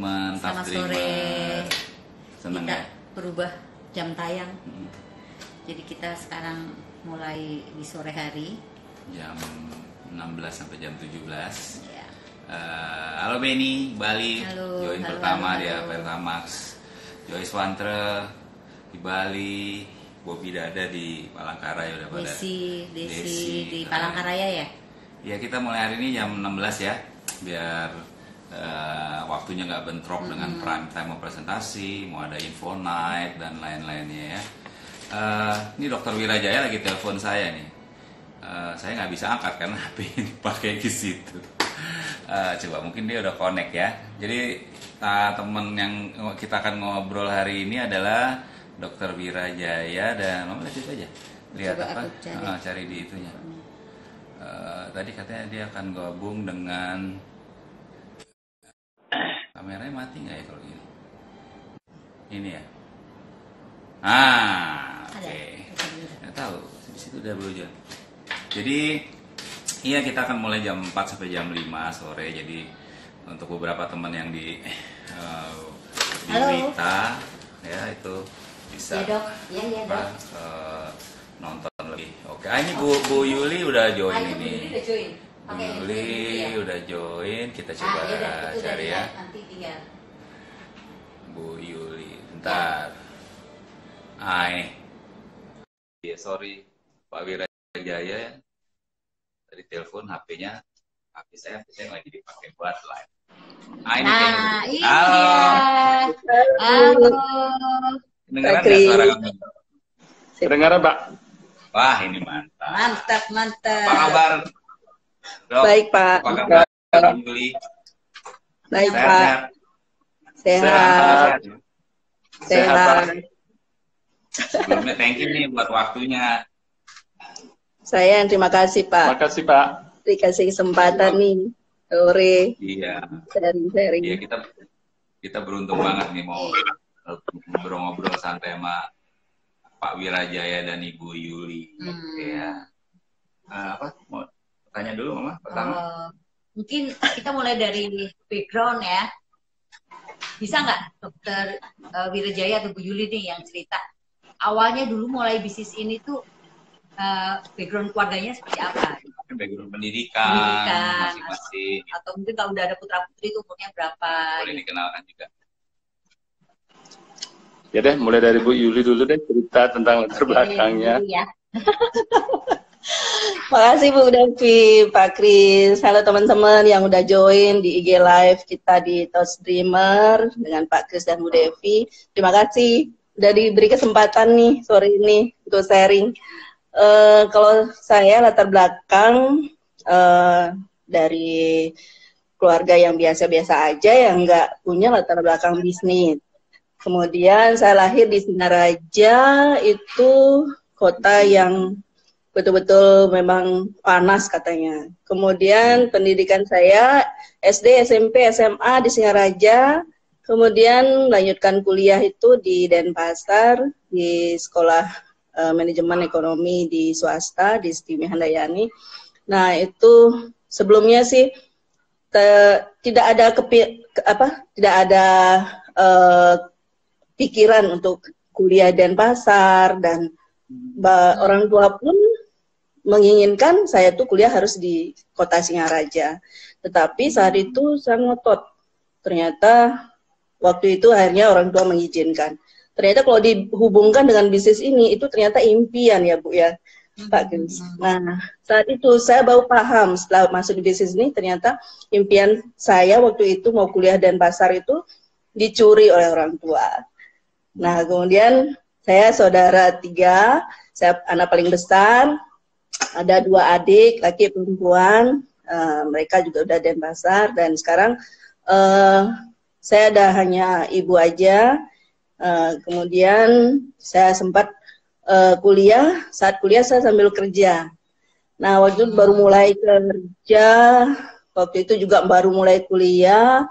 teman-teman Tough Selamat sore. Dreamer. Seneng Kita ya? berubah jam tayang. Jadi kita sekarang mulai di sore hari. Jam 16 sampai jam 17. Ya. Halo Benny, Bali. Halo, Join halo, pertama halo, di halo. Pertamax. Joyce Wantre di Bali. Bobby Dada di Palangkaraya udah pada. Desi di keren. Palangkaraya ya. Ya kita mulai hari ini jam 16 ya, biar waktunya nggak bentrok dengan prime time mau presentasi, mau ada info night dan lain-lainnya ya. Ini Dokter Wirajaya lagi telepon saya nih. Saya nggak bisa angkat karena HP ini pakai di situ. Coba mungkin dia udah connect ya. Jadi temen yang kita akan ngobrol hari ini adalah Dokter Wirajaya dan Mama lihat aja. Lihat Coba apa? aku Cari di itunya. Tadi katanya dia akan gabung dengan kameranya mati nggak ya kalau gini? Ini ya. Oke. Nggak tahu. Di situ udah berujar. Jadi iya kita akan mulai jam 4 sampai jam 5 sore. Jadi untuk beberapa teman yang di Wita ya itu bisa Ya dok, ya dok. nonton lebih. Oke, ini Bu Yuli udah join ini. Udah join. Bu Yuli udah join. Kita coba cari ya. Nanti tinggal. Bu Yuli, bentar. Ini. Ya, sorry Pak Wirajaya ya. Tadi telepon HP-nya, HP saya lagi dipakai buat live. Ini Ini halo. dia. Halo. Dengeran nggak suara kamu? Kedengaran, Pak? Wah, ini mantap. Mantap. Apa kabar? Dok? Baik, Pak. Apa kabar, Bu Yuli? Baik, Sehat, Pak. sehat. Sehat. Sebelumnya thank you nih buat waktunya. Saya yang terima kasih, Pak. Makasih, Pak. Dikasih kesempatan nih sore Iya. sharing-sharing. Iya, kita beruntung banget nih mau ngobrol-ngobrol santai sama Pak Wirajaya dan Ibu Yuli. Ya. Apa? Mau tanya dulu, Mama? Pertama. Mungkin kita mulai dari background ya. Bisa nggak Dokter Wirajaya atau Bu Yuli nih yang cerita awalnya dulu mulai bisnis ini tuh background keluarganya seperti apa? Background pendidikan masing-masing. Atau mungkin kalau udah ada putra-putri itu umurnya berapa? Boleh dikenalkan juga. Ya deh, mulai dari Bu Yuli dulu deh, cerita tentang latar belakangnya. Ya. Makasih Bu Devi, Pak Kris. Halo teman-teman yang udah join di IG Live kita di Tough Dreamer dengan Pak Kris dan Bu Devi. Terima kasih udah diberi kesempatan nih sore ini untuk sharing. Kalau saya latar belakang dari keluarga yang biasa-biasa aja yang nggak punya latar belakang bisnis. Kemudian saya lahir di Singaraja, itu kota yang betul-betul memang panas katanya. Kemudian pendidikan saya SD, SMP, SMA di Singaraja. Kemudian melanjutkan kuliah itu di Denpasar, di sekolah manajemen ekonomi di swasta, di Stimi Handayani. Nah itu sebelumnya sih tidak ada pikiran untuk kuliah Denpasar dan orang tua pun menginginkan saya tuh kuliah harus di kota Singaraja. Tetapi saat itu saya ngotot. Ternyata waktu itu akhirnya orang tua mengizinkan. Ternyata kalau dihubungkan dengan bisnis ini itu ternyata impian ya Bu ya, Pak Kris. Nah saat itu saya baru paham setelah masuk di bisnis ini ternyata impian saya waktu itu mau kuliah Denpasar itu dicuri oleh orang tua. Nah kemudian saya saudara 3, saya anak paling besar, ada 2 adik, laki perempuan, mereka juga udah Denpasar dan sekarang saya ada hanya ibu aja. Kemudian saya sempat kuliah, saat kuliah saya sambil kerja. Nah waktu itu baru mulai kerja, waktu itu juga baru mulai kuliah,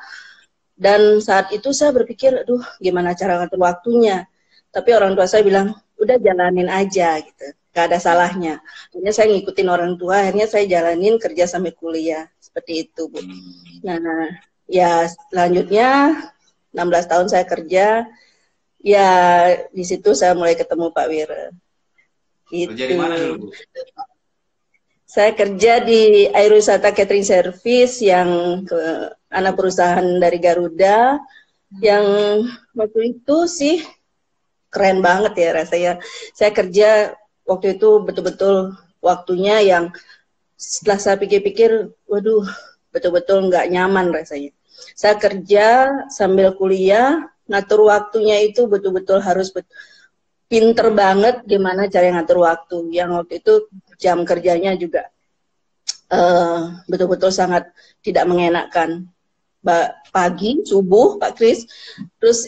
dan saat itu saya berpikir, aduh gimana cara ngatur waktunya. Tapi orang tua saya bilang, udah jalanin aja gitu, gak ada salahnya. Akhirnya saya ngikutin orang tua, akhirnya saya jalanin kerja sampai kuliah, seperti itu Bu. Nah ya selanjutnya 16 tahun saya kerja, ya di situ saya mulai ketemu Pak Wira. Kerja di mana dulu, Bu? Saya kerja di Aerowisata Catering Service yang anak perusahaan dari Garuda, yang waktu itu sih keren banget ya rasanya. Saya kerja waktu itu betul-betul waktunya yang setelah saya pikir-pikir, waduh, betul-betul nggak nyaman rasanya. Saya kerja sambil kuliah, ngatur waktunya itu betul-betul harus pinter banget gimana cara ngatur waktu. Yang waktu itu jam kerjanya juga betul-betul sangat tidak mengenakan. Pagi, subuh, Pak Kris, terus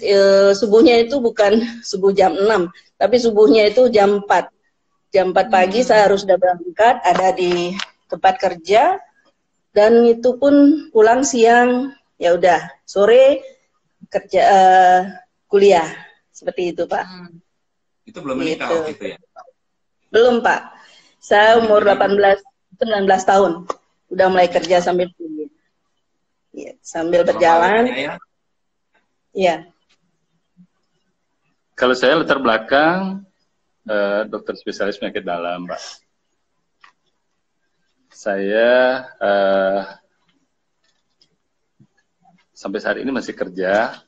subuhnya itu bukan subuh jam 6, tapi subuhnya itu jam 4. Jam 4 pagi saya harus sudah berangkat, ada di tempat kerja, dan itu pun pulang siang, ya udah, sore kerja kuliah, seperti itu Pak. Itu belum menikah waktu itu ya? Belum Pak, saya umur 19 tahun, udah mulai kerja sambil kuliah. Ya, sambil berjalan. Iya. Kalau saya latar belakang dokter spesialis penyakit dalam, Pak. Saya sampai saat ini masih kerja.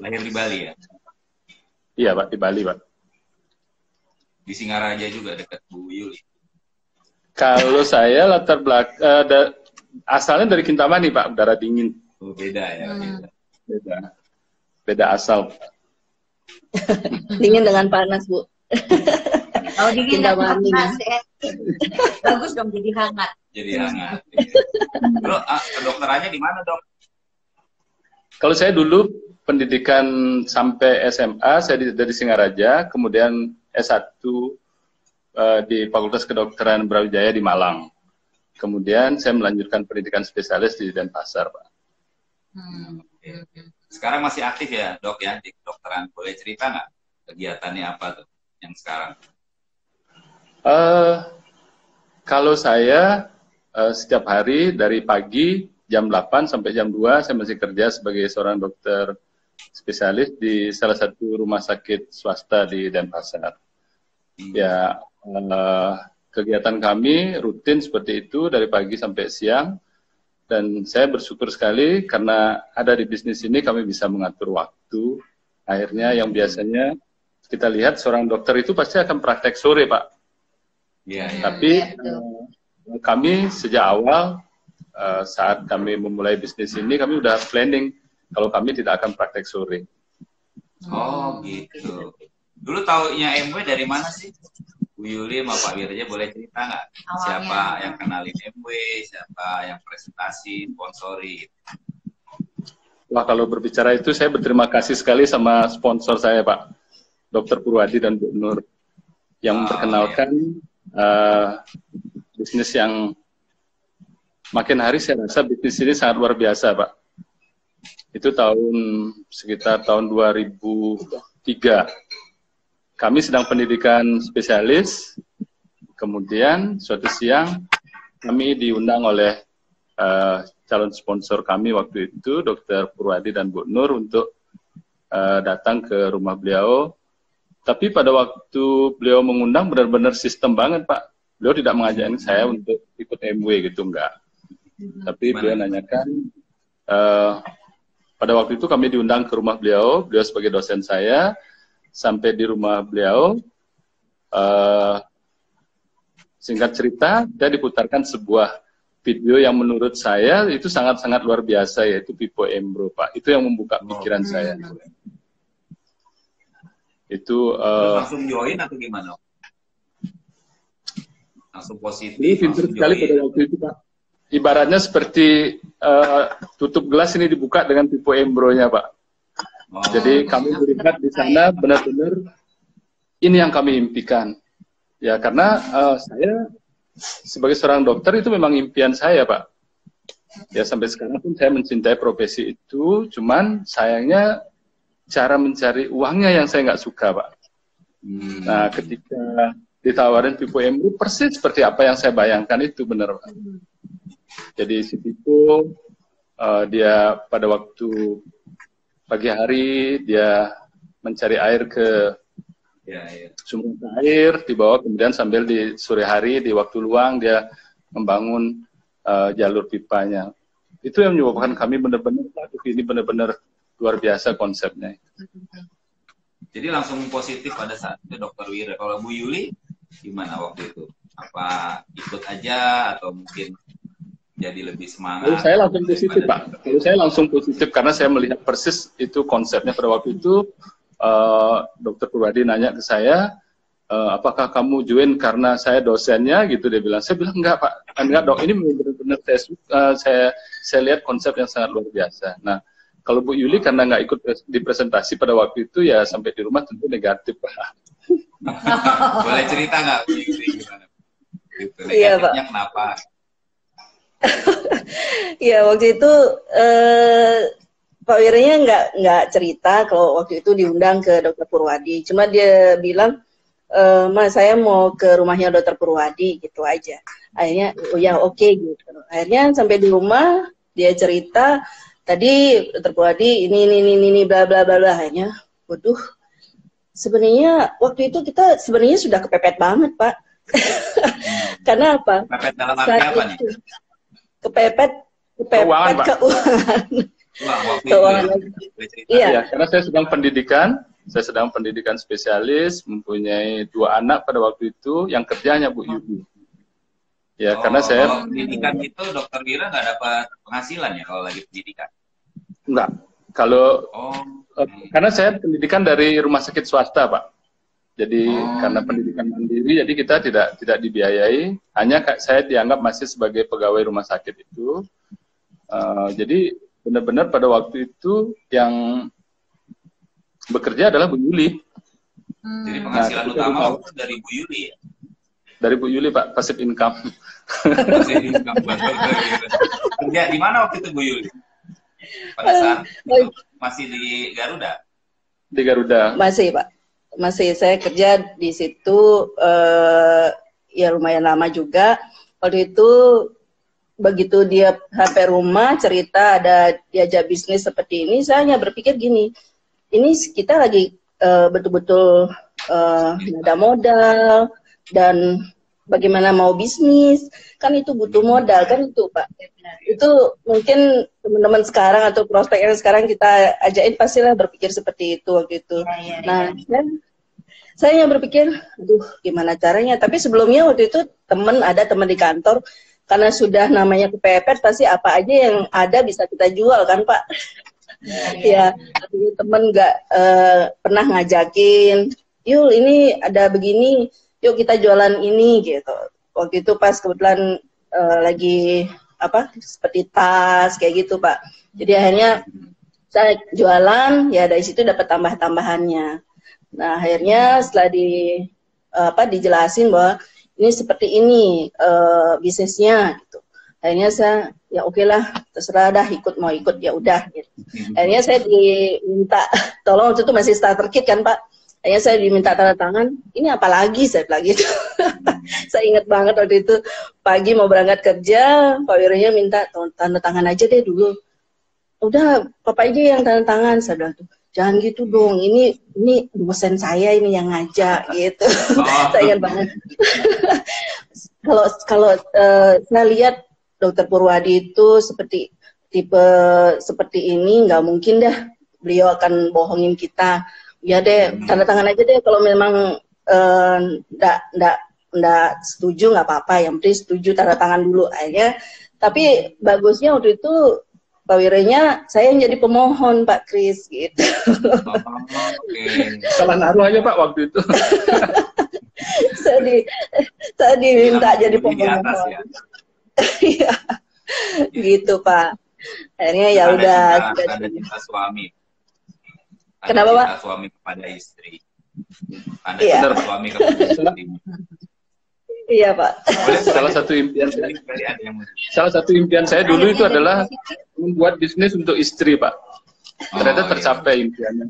Lahir di Bali ya? Iya Pak, di Bali Pak. Di Singaraja juga dekat Bu Yuli. Kalau saya latar belakang asalnya dari Kintamani Pak, udara dingin. Oh, beda ya. Beda asal. Dingin dengan panas Bu. Kalau dingin dan panas ya. Bagus dong jadi hangat. Jadi hangat. Dulu kedokterannya di mana dok? Kalau saya dulu pendidikan sampai SMA saya dari Singaraja, kemudian S1 di Fakultas Kedokteran Brawijaya di Malang. Kemudian saya melanjutkan pendidikan spesialis di Denpasar, Pak. Sekarang masih aktif ya, dok ya, di kedokteran. Boleh cerita nggak kegiatannya apa tuh yang sekarang? Kalau saya setiap hari dari pagi jam 8 sampai jam 2 saya masih kerja sebagai seorang dokter spesialis di salah satu rumah sakit swasta di Denpasar. Ya, kegiatan kami rutin seperti itu dari pagi sampai siang, dan saya bersyukur sekali karena ada di bisnis ini kami bisa mengatur waktu. Akhirnya yang biasanya kita lihat seorang dokter itu pasti akan praktek sore Pak. Tapi kami sejak awal saat kami memulai bisnis ini kami udah planning kalau kami tidak akan praktek sore. Oh gitu. Dulu taunya MW dari mana sih? Bu Yuli sama Pak Wirja boleh cerita nggak? Siapa yang kenalin MW, siapa yang presentasi, sponsori? Wah, kalau berbicara itu saya berterima kasih sekali sama sponsor saya Pak, Dr. Purwadi dan Bu Nur, yang memperkenalkan bisnis yang makin hari saya rasa bisnis ini sangat luar biasa Pak. Itu sekitar tahun 2003. Kami sedang pendidikan spesialis, kemudian suatu siang kami diundang oleh calon sponsor kami waktu itu, Dr. Purwadi dan Bu Nur, untuk datang ke rumah beliau. Tapi pada waktu beliau mengundang benar-benar sistem banget Pak. Beliau tidak mengajakkan saya untuk ikut MW gitu, enggak. Tapi beliau nanyakan, pada waktu itu kami diundang ke rumah beliau sebagai dosen saya. Sampai di rumah beliau, singkat cerita, saya diputarkan sebuah video yang menurut saya itu sangat-sangat luar biasa, yaitu Pipo Embro, Pak. Itu yang membuka pikiran saya. Itu langsung join atau gimana? Langsung positif. Ini pintar sekali pada waktu itu, Pak. Ibaratnya seperti tutup gelas ini dibuka dengan Pipo Embro-nya, Pak. Jadi kami melihat di sana benar-benar ini yang kami impikan. Ya, karena saya sebagai seorang dokter itu memang impian saya, Pak. Ya, sampai sekarang pun saya mencintai profesi itu, cuman sayangnya cara mencari uangnya yang saya nggak suka, Pak. Nah, ketika ditawarin Pipo Embro, persis seperti apa yang saya bayangkan itu, benar, Pak. Jadi si Pipo, dia pada waktu pagi hari dia mencari air ke Ya, ya. sumber air, dibawa kemudian sambil di sore hari di waktu luang dia membangun jalur pipanya. Itu yang menyebabkan kami benar-benar, aduh ini benar-benar luar biasa konsepnya. Jadi langsung positif pada saat itu Dokter Wira. Kalau Bu Yuli gimana waktu itu? Apa ikut aja atau mungkin jadi lebih semangat? Kalau saya langsung positif, Pak. Kalau saya langsung positif karena saya melihat persis itu konsepnya pada waktu itu. Dokter Purwadi nanya ke saya, apakah kamu join karena saya dosennya gitu, dia bilang. Saya bilang enggak, Pak, enggak dok, ini benar-benar saya lihat konsep yang sangat luar biasa. Nah, kalau Bu Yuli karena nggak ikut di presentasi pada waktu itu ya sampai di rumah tentu negatif, Pak. Boleh cerita nggak Bu Yuli gimana? Gitu. Iya, Pak. Negatifnya kenapa? Iya, waktu itu Pak Wiranya nggak cerita kalau waktu itu diundang ke Dokter Purwadi. Cuma dia bilang, Mas, saya mau ke rumahnya Dokter Purwadi, gitu aja. Akhirnya, oh ya oke, gitu. Akhirnya sampai di rumah, dia cerita, tadi Dokter Purwadi ini, bla bla bla bla. Akhirnya, waduh, sebenarnya waktu itu kita sebenarnya sudah kepepet banget, Pak. Karena apa? Kepepet dalam arti apa nih? Kepepet Keuangan, Pak. Keuangan. Iya. Ya, karena saya sedang pendidikan spesialis, mempunyai 2 anak pada waktu itu, yang kerjanya Bu Yuli. Ya, karena saya kalau pendidikan itu Dokter Wira nggak dapat penghasilan ya kalau lagi pendidikan? enggak. Kalau karena saya pendidikan dari rumah sakit swasta, Pak. Jadi karena pendidikan mandiri, jadi kita tidak dibiayai. Hanya saya dianggap masih sebagai pegawai rumah sakit itu. Jadi benar-benar pada waktu itu yang bekerja adalah Bu Yuli. Jadi penghasilan utama itu dari Bu Yuli ya? Dari Bu Yuli, Pak, passive income. Kerja di mana waktu itu Bu Yuli? Pada saat itu masih di Garuda? Di Garuda. Masih, Pak. Masih, saya kerja di situ ya lumayan lama juga. Waktu itu begitu dia sampai rumah cerita ada diajak bisnis seperti ini, saya hanya berpikir gini, ini kita lagi betul-betul ada modal dan bagaimana mau bisnis, kan itu butuh modal kan itu, Pak. Itu mungkin teman-teman sekarang atau prospek yang sekarang kita ajakin pastilah berpikir seperti itu waktu itu. Nah, saya yang berpikir, aduh gimana caranya. Tapi sebelumnya waktu itu ada teman di kantor, karena sudah namanya kepepet, pasti apa aja yang ada bisa kita jual kan, Pak. Ya, teman nggak pernah ngajakin, yuk ini ada begini, yuk kita jualan ini gitu. Waktu itu pas kebetulan lagi seperti tas kayak gitu, Pak. Jadi akhirnya saya jualan, ya dari situ dapat tambah-tambahannya. Nah akhirnya setelah dijelasin bahwa ini seperti ini bisnisnya gitu. Akhirnya saya ya oke lah, terserah dah, mau ikut ya udah gitu. Akhirnya saya diminta tolong, waktu itu masih starter kit kan, Pak. Akhirnya saya diminta tanda tangan, ini apa lagi saya bilang gitu. Saya ingat banget waktu itu pagi mau berangkat kerja, Pak Wiranya minta tanda tangan aja deh dulu. Udah, Papa aja yang tanda tangan, saya bilang tuh. Jangan gitu dong, ini dosen saya ini yang ngajak gitu. Saya ingat banget. Kalau saya lihat Dokter Purwadi itu tipe seperti ini, nggak mungkin dah beliau akan bohongin kita. Ya deh, tanda tangan aja deh kalau memang nggak setuju nggak apa-apa, yang penting setuju tanda tangan dulu aja. Tapi bagusnya waktu itu Pak Wiranya saya yang jadi pemohon, Pak Kris gitu. Salah naruh aja, Pak, waktu itu. saya diminta jadi pemohon. Iya, gitu, Pak. Akhirnya ya udah. Ada cinta suami. Kenapa, Pak? Cinta suami kepada istri. Ada cinta suami kepada istri. Iya, Pak. Salah satu impian saya dulu itu adalah membuat bisnis untuk istri, Pak. Ternyata tercapai impiannya.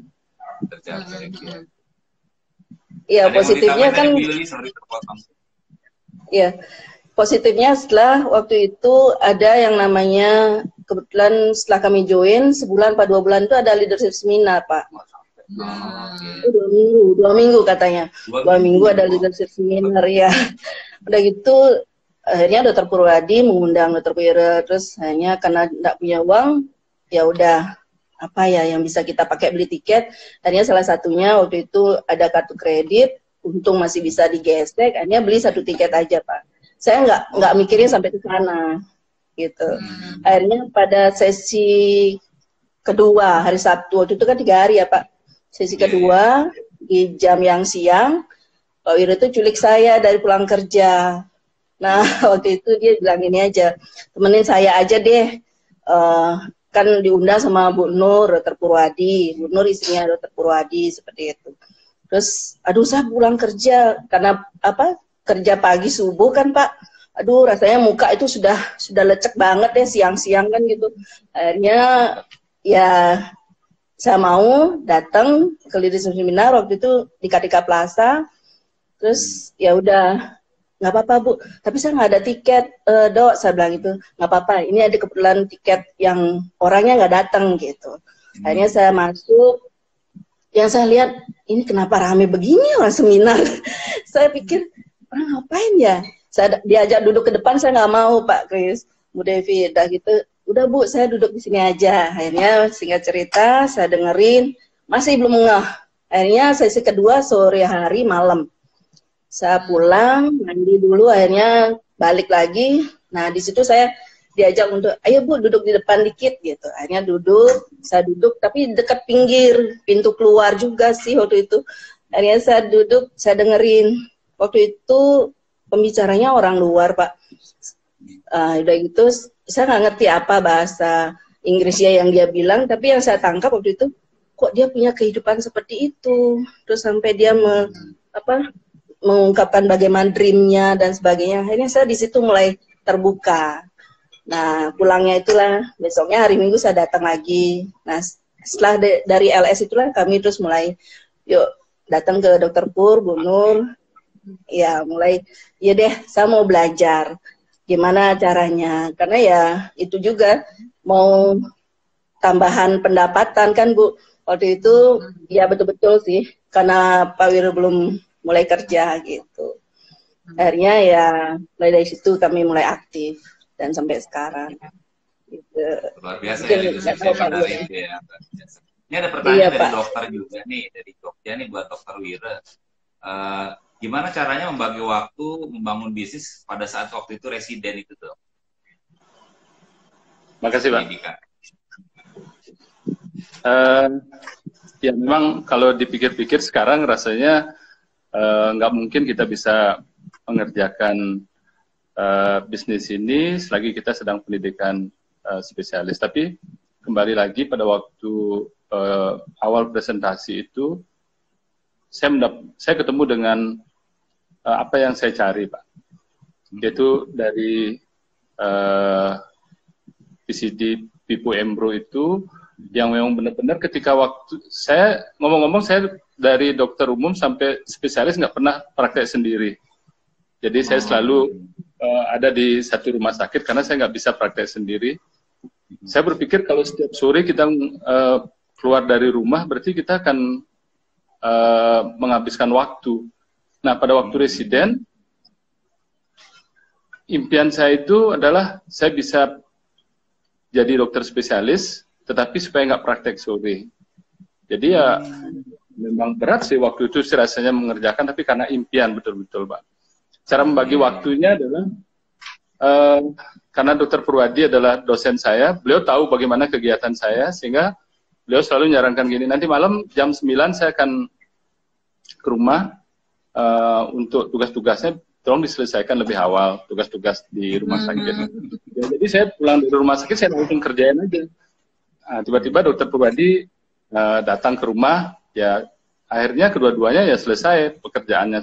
Iya, positifnya kan. Iya, positifnya setelah waktu itu ada yang namanya kebetulan setelah kami join sebulan apa 2 bulan itu ada leadership seminar Pak. Oke. 2 minggu katanya. 2 minggu ada leadership seminar ya. Udah gitu akhirnya Dokter Purwadi mengundang Dokter Wira, terus hanya karena tidak punya uang, ya udah apa ya yang bisa kita pakai beli tiket. Akhirnya salah satunya waktu itu ada kartu kredit, untung masih bisa digesek, akhirnya beli 1 tiket aja Pak. Saya nggak mikirin sampai ke sana gitu. Akhirnya pada sesi kedua hari Sabtu, waktu itu kan 3 hari ya Pak. Sesi kedua di jam yang siang, Pak Wira itu culik saya dari pulang kerja. Nah waktu itu dia bilang ini aja, temenin saya aja deh. Kan diundang sama Bu Nur, Dokter Purwadi, Bu Nur istrinya Dokter Purwadi seperti itu. Terus, aduh saya pulang kerja karena apa? Kerja pagi subuh kan Pak. Aduh rasanya muka itu sudah lecek banget ya siang-siang kan gitu. Akhirnya ya saya mau datang ke leadership seminar waktu itu di Kartika Plaza. Terus ya udah nggak apa-apa Bu, tapi saya nggak ada tiket Dok, saya bilang itu nggak apa-apa, ini ada kebetulan tiket yang orangnya nggak datang gitu. Akhirnya saya masuk, yang saya lihat ini kenapa rame begini orang seminar. Saya pikir orang ngapain ya, saya diajak duduk ke depan, saya nggak mau Pak Kris, Bu Devi, udah gitu, udah Bu saya duduk di sini aja. Akhirnya singkat cerita saya dengerin, masih belum ngeh. Akhirnya sesi kedua sore hari malam. Saya pulang, mandi dulu, akhirnya balik lagi. Nah, di situ saya diajak untuk, ayo Bu, duduk di depan dikit, gitu. Akhirnya duduk, saya duduk, tapi dekat pinggir, pintu keluar juga sih waktu itu. Akhirnya saya duduk, saya dengerin. Waktu itu pembicaranya orang luar, Pak. Udah gitu, saya nggak ngerti apa bahasa Inggrisnya yang dia bilang, tapi yang saya tangkap waktu itu, kok dia punya kehidupan seperti itu. Terus sampai dia mengungkapkan bagaimana dreamnya dan sebagainya. Akhirnya saya di situ mulai terbuka. Nah, pulangnya itulah, besoknya hari Minggu saya datang lagi. Nah, setelah dari LS itulah kami terus mulai, yuk datang ke Dokter Pur, Bu Nur. Ya, mulai, ya deh, saya mau belajar. Gimana caranya? Karena ya itu juga mau tambahan pendapatan kan Bu. Waktu itu ya betul-betul sih, karena Pak Wira belum mulai kerja gitu. Akhirnya ya mulai dari situ kami mulai aktif dan sampai sekarang. Gitu. Luar biasa ya leadership seminar itu ya. Ini ada pertanyaan dari dokter juga nih, dari Jogja nih buat Dokter Wira. Gimana caranya membagi waktu membangun bisnis pada saat waktu itu residen itu Dok? Makasih Pak. Ya memang kalau dipikir-pikir sekarang rasanya nggak mungkin kita bisa mengerjakan bisnis ini selagi kita sedang pendidikan spesialis. Tapi kembali lagi pada waktu awal presentasi itu, saya ketemu dengan apa yang saya cari, Pak. Yaitu dari PCD Pipu Embro itu, yang memang benar-benar ketika waktu saya ngomong-ngomong, saya dari dokter umum sampai spesialis nggak pernah praktek sendiri. Jadi saya selalu ada di satu rumah sakit karena saya nggak bisa praktek sendiri. Saya berpikir kalau setiap sore kita keluar dari rumah, berarti kita akan menghabiskan waktu. Nah, pada waktu residen, impian saya itu adalah saya bisa jadi dokter spesialis, tetapi supaya nggak praktek sore. Jadi ya memang berat sih waktu itu sih rasanya mengerjakan, tapi karena impian betul-betul, Pak. Cara membagi waktunya adalah, karena Dokter Purwadi adalah dosen saya, beliau tahu bagaimana kegiatan saya, sehingga beliau selalu menyarankan gini, nanti malam jam 9 saya akan ke rumah untuk tugas-tugasnya, tolong diselesaikan lebih awal, tugas-tugas di rumah sakit. Ya, jadi saya pulang dari rumah sakit, saya langsung kerjain aja. Tiba-tiba Dokter Purwadi datang ke rumah, ya akhirnya kedua-duanya ya selesai pekerjaannya,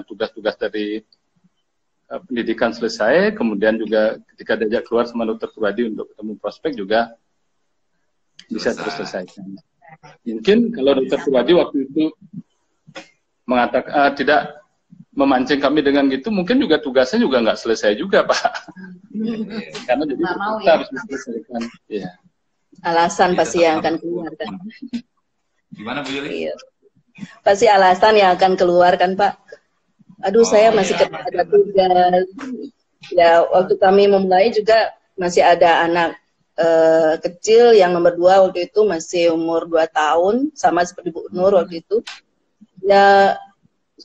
tugas-tugas dari pendidikan selesai, kemudian juga ketika diajak keluar sama Dokter Purwadi untuk ketemu prospek juga bisa terselesaikan. Mungkin kalau Dokter Purwadi waktu itu mengatakan tidak memancing kami dengan gitu, mungkin juga tugasnya juga nggak selesai juga, Pak. Karena jadi Nggak mau, kita ya. harus menyelesaikan. Iya. Alasan Jadi pasti tetap yang akan harus keluar kan. Gimana Bu Yuli? Iya. Pasti alasan yang akan keluar kan, Pak. Aduh, saya Oh, masih iya, ada tugas. Ya, waktu kami memulai juga masih ada anak kecil yang nomor 2 waktu itu masih umur 2 tahun, sama seperti Bu Nur waktu itu. Ya,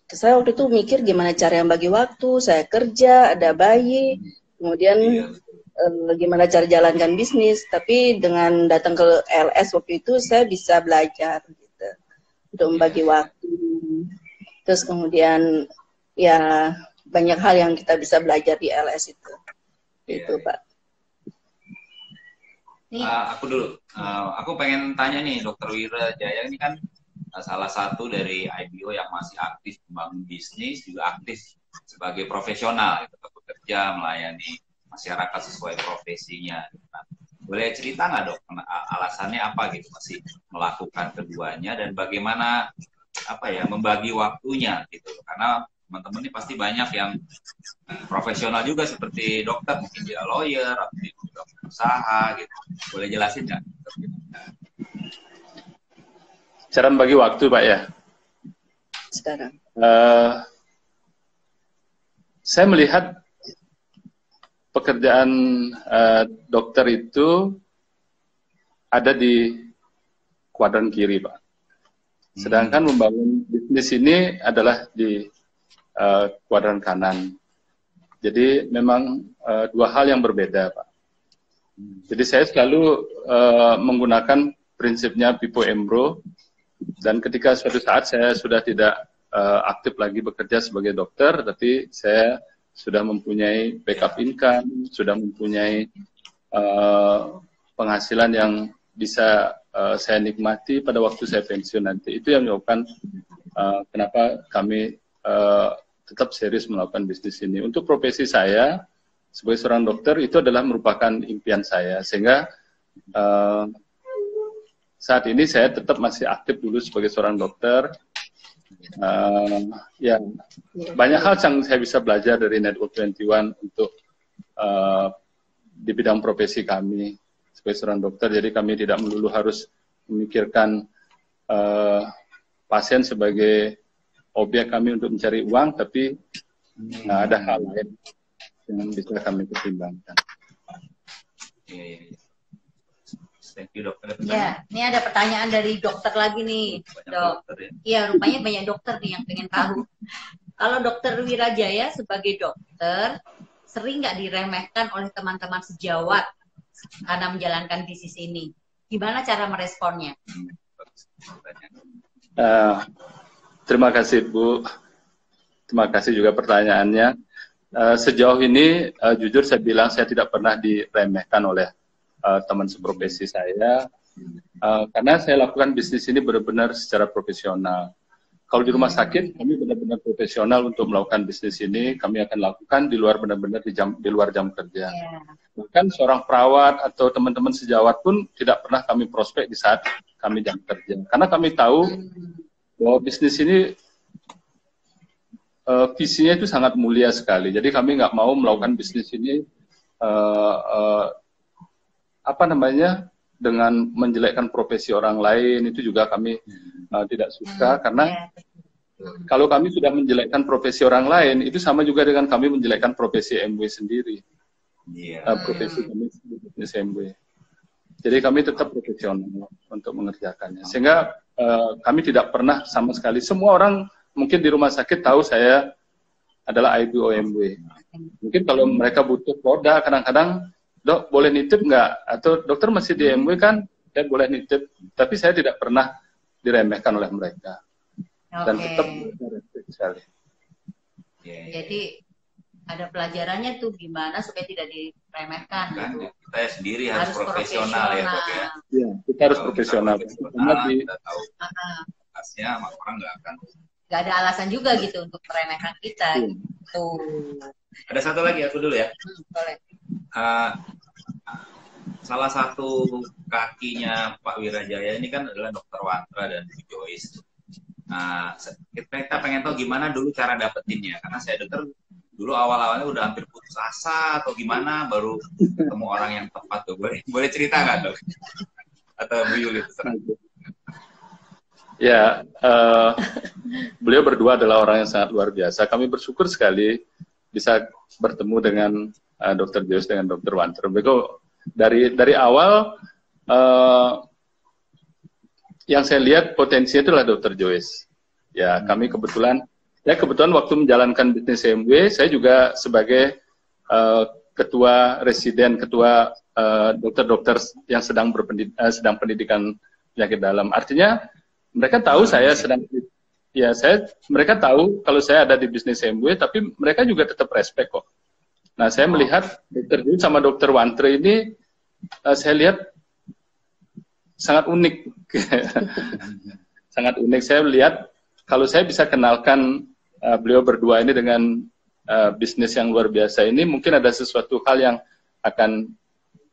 saya waktu itu mikir gimana cara yang bagi waktu, saya kerja, ada bayi, kemudian gimana cara jalankan bisnis. Tapi dengan datang ke LS waktu itu, saya bisa belajar gitu, untuk membagi waktu. Terus kemudian ya banyak hal yang kita bisa belajar di LS itu. Itu Pak. Aku dulu, aku pengen tanya nih, Dokter Wirajaya ini kan salah satu dari IBO yang masih aktif membangun bisnis, juga aktif sebagai profesional, tetap bekerja melayani masyarakat sesuai profesinya. Boleh cerita nggak dok, alasannya apa gitu masih melakukan keduanya dan bagaimana membagi waktunya gitu? Karena teman-teman ini pasti banyak yang profesional juga seperti dokter, mungkin dia lawyer atau dia usaha gitu. Boleh jelasin nggak? Cara membagi waktu, Pak ya. Sekarang. Saya melihat pekerjaan dokter itu ada di kuadran kiri, Pak. Sedangkan membangun bisnis ini adalah di kuadran kanan. Jadi memang dua hal yang berbeda, Pak. Jadi saya selalu menggunakan prinsipnya Pipo Embro, dan ketika suatu saat saya sudah tidak aktif lagi bekerja sebagai dokter, tapi saya sudah mempunyai backup income, sudah mempunyai penghasilan yang bisa saya nikmati pada waktu saya pensiun nanti. Itu yang menyebabkan kenapa kami tetap serius melakukan bisnis ini. Untuk profesi saya sebagai seorang dokter itu adalah merupakan impian saya, sehingga saat ini saya tetap masih aktif dulu sebagai seorang dokter. Ya, banyak hal yang saya bisa belajar dari Network 21 untuk di bidang profesi kami sebagai seorang dokter. Jadi kami tidak melulu harus memikirkan pasien sebagai objek kami untuk mencari uang, tapi ada hal lain yang bisa kami pertimbangkan. Thank you, dokter. Ya, ini ada pertanyaan dari dokter lagi nih, dok. Iya, rupanya banyak dokter nih yang pengen tahu. Kalau Dokter Wirajaya sebagai dokter, sering nggak diremehkan oleh teman-teman sejawat karena menjalankan bisnis ini? Gimana cara meresponnya? Terima kasih, Bu. Terima kasih juga pertanyaannya. Sejauh ini, jujur saya bilang saya tidak pernah diremehkan oleh teman seprofesi saya, karena saya lakukan bisnis ini benar-benar secara profesional. Kalau di rumah sakit, kami benar-benar profesional untuk melakukan bisnis ini. Kami akan lakukan di luar benar-benar di luar jam kerja. Bahkan seorang perawat atau teman-teman sejawat pun tidak pernah kami prospek di saat kami jam kerja, karena kami tahu bahwa bisnis ini visinya itu sangat mulia sekali. Jadi kami nggak mau melakukan bisnis ini dengan menjelekkan profesi orang lain. Itu juga kami tidak suka, karena kalau kami sudah menjelekkan profesi orang lain, itu sama juga dengan kami menjelekkan profesi MW sendiri. Profesi kami bisnis MW. Jadi kami tetap profesional untuk mengerjakannya. Sehingga kami tidak pernah sama sekali, semua orang mungkin di rumah sakit tahu saya adalah IBO MW. Mungkin kalau mereka butuh produk, kadang-kadang, dok boleh nitip nggak? Atau dokter masih di MW kan, saya boleh nitip. Tapi saya tidak pernah diremehkan oleh mereka. Dan tetap respect sekali. Jadi ada pelajarannya tuh gimana supaya tidak diremehkan. Kan, gitu. Kita sendiri harus profesional ya, dok ya. Iya, kita harus profesional. Kita tahu khasnya, maka orang nggak ada alasan juga gitu untuk meremehkan kita. Tuh. Ada satu lagi, aku dulu ya. Boleh. Salah satu kakinya Pak Wirajaya ini kan adalah Dokter Wantra dan Bu Joyce. Kita pengen tahu gimana dulu cara dapetinnya, karena saya dengar dulu awal-awalnya udah hampir putus asa atau gimana baru ketemu orang yang tepat tuh. Boleh cerita nggak dok? Atau Bu Yuli terserah. Ya, beliau berdua adalah orang yang sangat luar biasa. Kami bersyukur sekali bisa bertemu dengan Dr. Joyce dengan Dr. Wanter. Beliau dari awal yang saya lihat potensi itulah Dr. Joyce. Ya, kami kebetulan waktu menjalankan bisnis CMW, saya juga sebagai ketua residen, ketua dokter-dokter yang sedang pendidikan penyakit dalam. Artinya mereka tahu mereka tahu kalau saya ada di bisnis CMW, tapi mereka juga tetap respect kok. Nah, saya melihat Dr. Joyce sama Dr. Wanter ini, saya lihat sangat unik. Sangat unik. Saya lihat kalau saya bisa kenalkan beliau berdua ini dengan bisnis yang luar biasa ini, mungkin ada sesuatu hal yang akan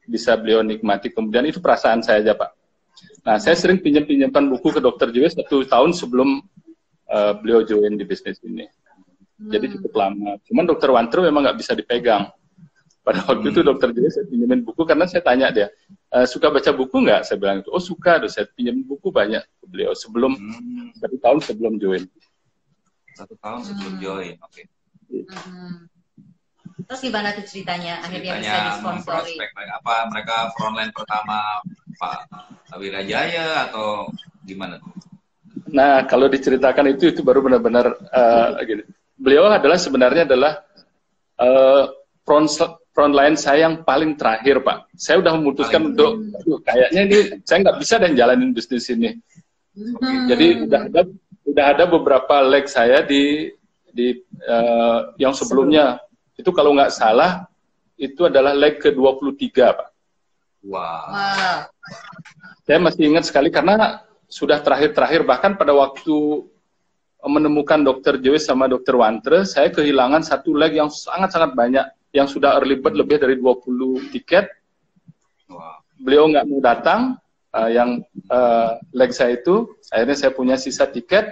bisa beliau nikmati. Kemudian itu perasaan saya aja, Pak. Nah, saya sering pinjam-pinjamkan buku ke Dr. Joyce 1 tahun sebelum beliau join di bisnis ini. Jadi cukup lama. Cuman Dr. Wanter memang nggak bisa dipegang. Pada waktu itu Dr. Joyce saya pinjamin buku karena saya tanya dia, suka baca buku nggak? Saya bilang itu, oh suka, saya pinjam buku banyak ke beliau sebelum 1 tahun sebelum join. 1 tahun sebelum join, oke. Terus gimana tuh ceritanya akhirnya bisa disponsori? Apa mereka frontline pertama Pak Wirajaya atau gimana tuh? Nah, kalau diceritakan itu baru benar-benar gini. Beliau sebenarnya adalah frontline saya yang paling terakhir, Pak. Saya udah memutuskan untuk kayaknya ini saya nggak bisa dan jalanin bisnis ini. Jadi udah ada beberapa leg saya di yang sebelumnya. Itu kalau nggak salah itu adalah leg ke-23, Pak. Wow. Saya masih ingat sekali karena sudah terakhir-terakhir, bahkan pada waktu menemukan Dr. Joyce sama Dr. Wanter, saya kehilangan 1 leg yang sangat-sangat banyak, yang sudah early bird lebih dari 20 tiket. Wow. Beliau nggak mau datang, yang leg saya itu, akhirnya saya punya sisa tiket.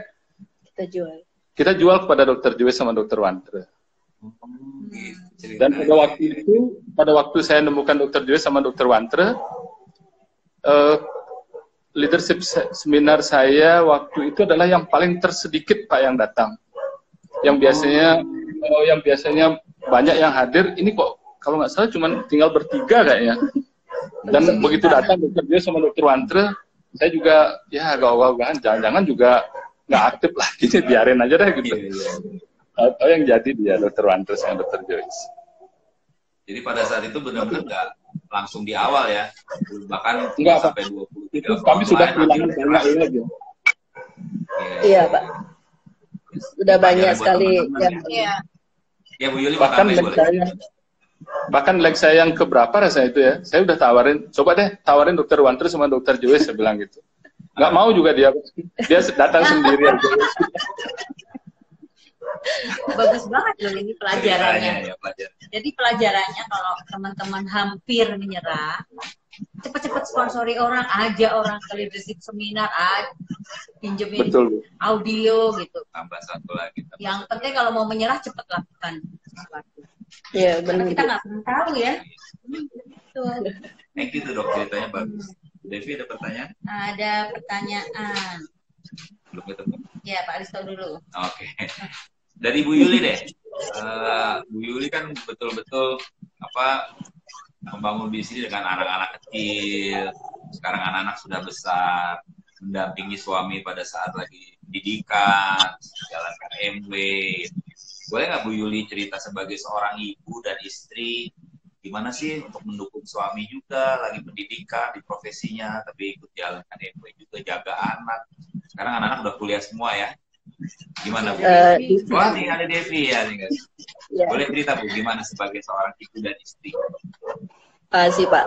Kita jual kepada Dr. Joyce sama Dr. Wanter. Dan pada waktu saya menemukan Dr. Joyce sama Dr. Wanter, leadership seminar saya waktu itu adalah yang paling tersedikit, Pak, yang datang. Yang biasanya banyak yang hadir, ini kok kalau nggak salah cuma tinggal bertiga kayaknya. Dan begitu datang Dr. Joyce sama Dr. Wanter, saya juga ya agak ogah-ogahan, jangan-jangan juga nggak aktif lagi, biarin aja deh gitu. Atau yang jadi dia Dr. Wanter sama Dr. Joyce. Jadi pada saat itu benar-benar nggak langsung di awal ya, bahkan enggak, sampai 20. Itu kami sudah kehilangan banyak lagi. Iya, Pak. Sudah banyak sekali. Ya Bu Yuli, bahkan leg saya yang keberapa rasanya itu ya, saya udah tawarin Dr. Wanter sama Dr. Joyce, saya bilang gitu. Nggak mau juga dia datang sendiri aja. Bagus banget loh ini pelajarannya. Ya, Jadi pelajarannya kalau teman-teman hampir menyerah, cepat-cepat sponsori orang, aja orang ke leadership seminar, pinjemin audio gitu. Tambah 1 lagi. Yang penting kalau mau menyerah cepat lakukan sesuatu. Iya, benar. Kita nggak pernah tahu ya. Thank you tuh dok, ceritanya bagus. Devi ada pertanyaan? Ada pertanyaan. Belum ketemu? Ya, Pak Risto dulu. Oke. Dari Bu Yuli deh. Bu Yuli kan betul-betul membangun bisnis dengan anak-anak kecil. Sekarang anak-anak sudah besar, mendampingi suami pada saat lagi pendidikan, jalankan MW. Boleh nggak Bu Yuli cerita sebagai seorang ibu dan istri, gimana sih untuk mendukung suami juga lagi pendidikan di profesinya, tapi ikut jalankan MW juga, jaga anak. Sekarang anak-anak udah kuliah semua ya. Gimana Bu? Wah, nih ada Devi ya nih guys. Ya. Boleh cerita Bu, gimana sebagai seorang ibu dan istri? Makasih Pak.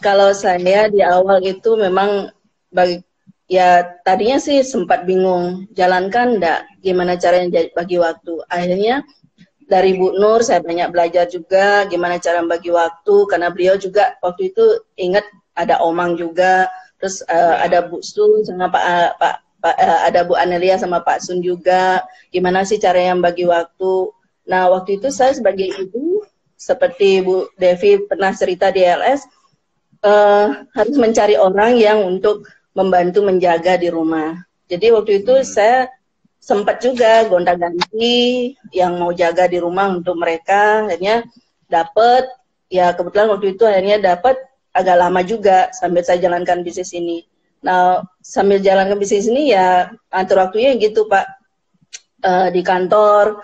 Kalau saya di awal itu memang tadinya sih sempat bingung, jalankan enggak, gimana caranya bagi waktu. Akhirnya dari Bu Nur saya banyak belajar juga gimana cara bagi waktu, karena beliau juga waktu itu ingat ada Omang juga, terus ada Bu Sul sama Pak ada Bu Anelia sama Pak Sun juga, gimana sih cara yang bagi waktu. Nah, waktu itu saya sebagai ibu, seperti Bu Devi pernah cerita di LS, harus mencari orang yang untuk membantu menjaga di rumah. Jadi waktu itu saya sempat juga gonta-ganti yang mau jaga di rumah untuk mereka, akhirnya dapat, ya kebetulan waktu itu akhirnya dapat agak lama juga sambil saya jalankan bisnis ini. Nah, sambil jalankan bisnis ini ya atur waktunya gitu Pak. Di kantor,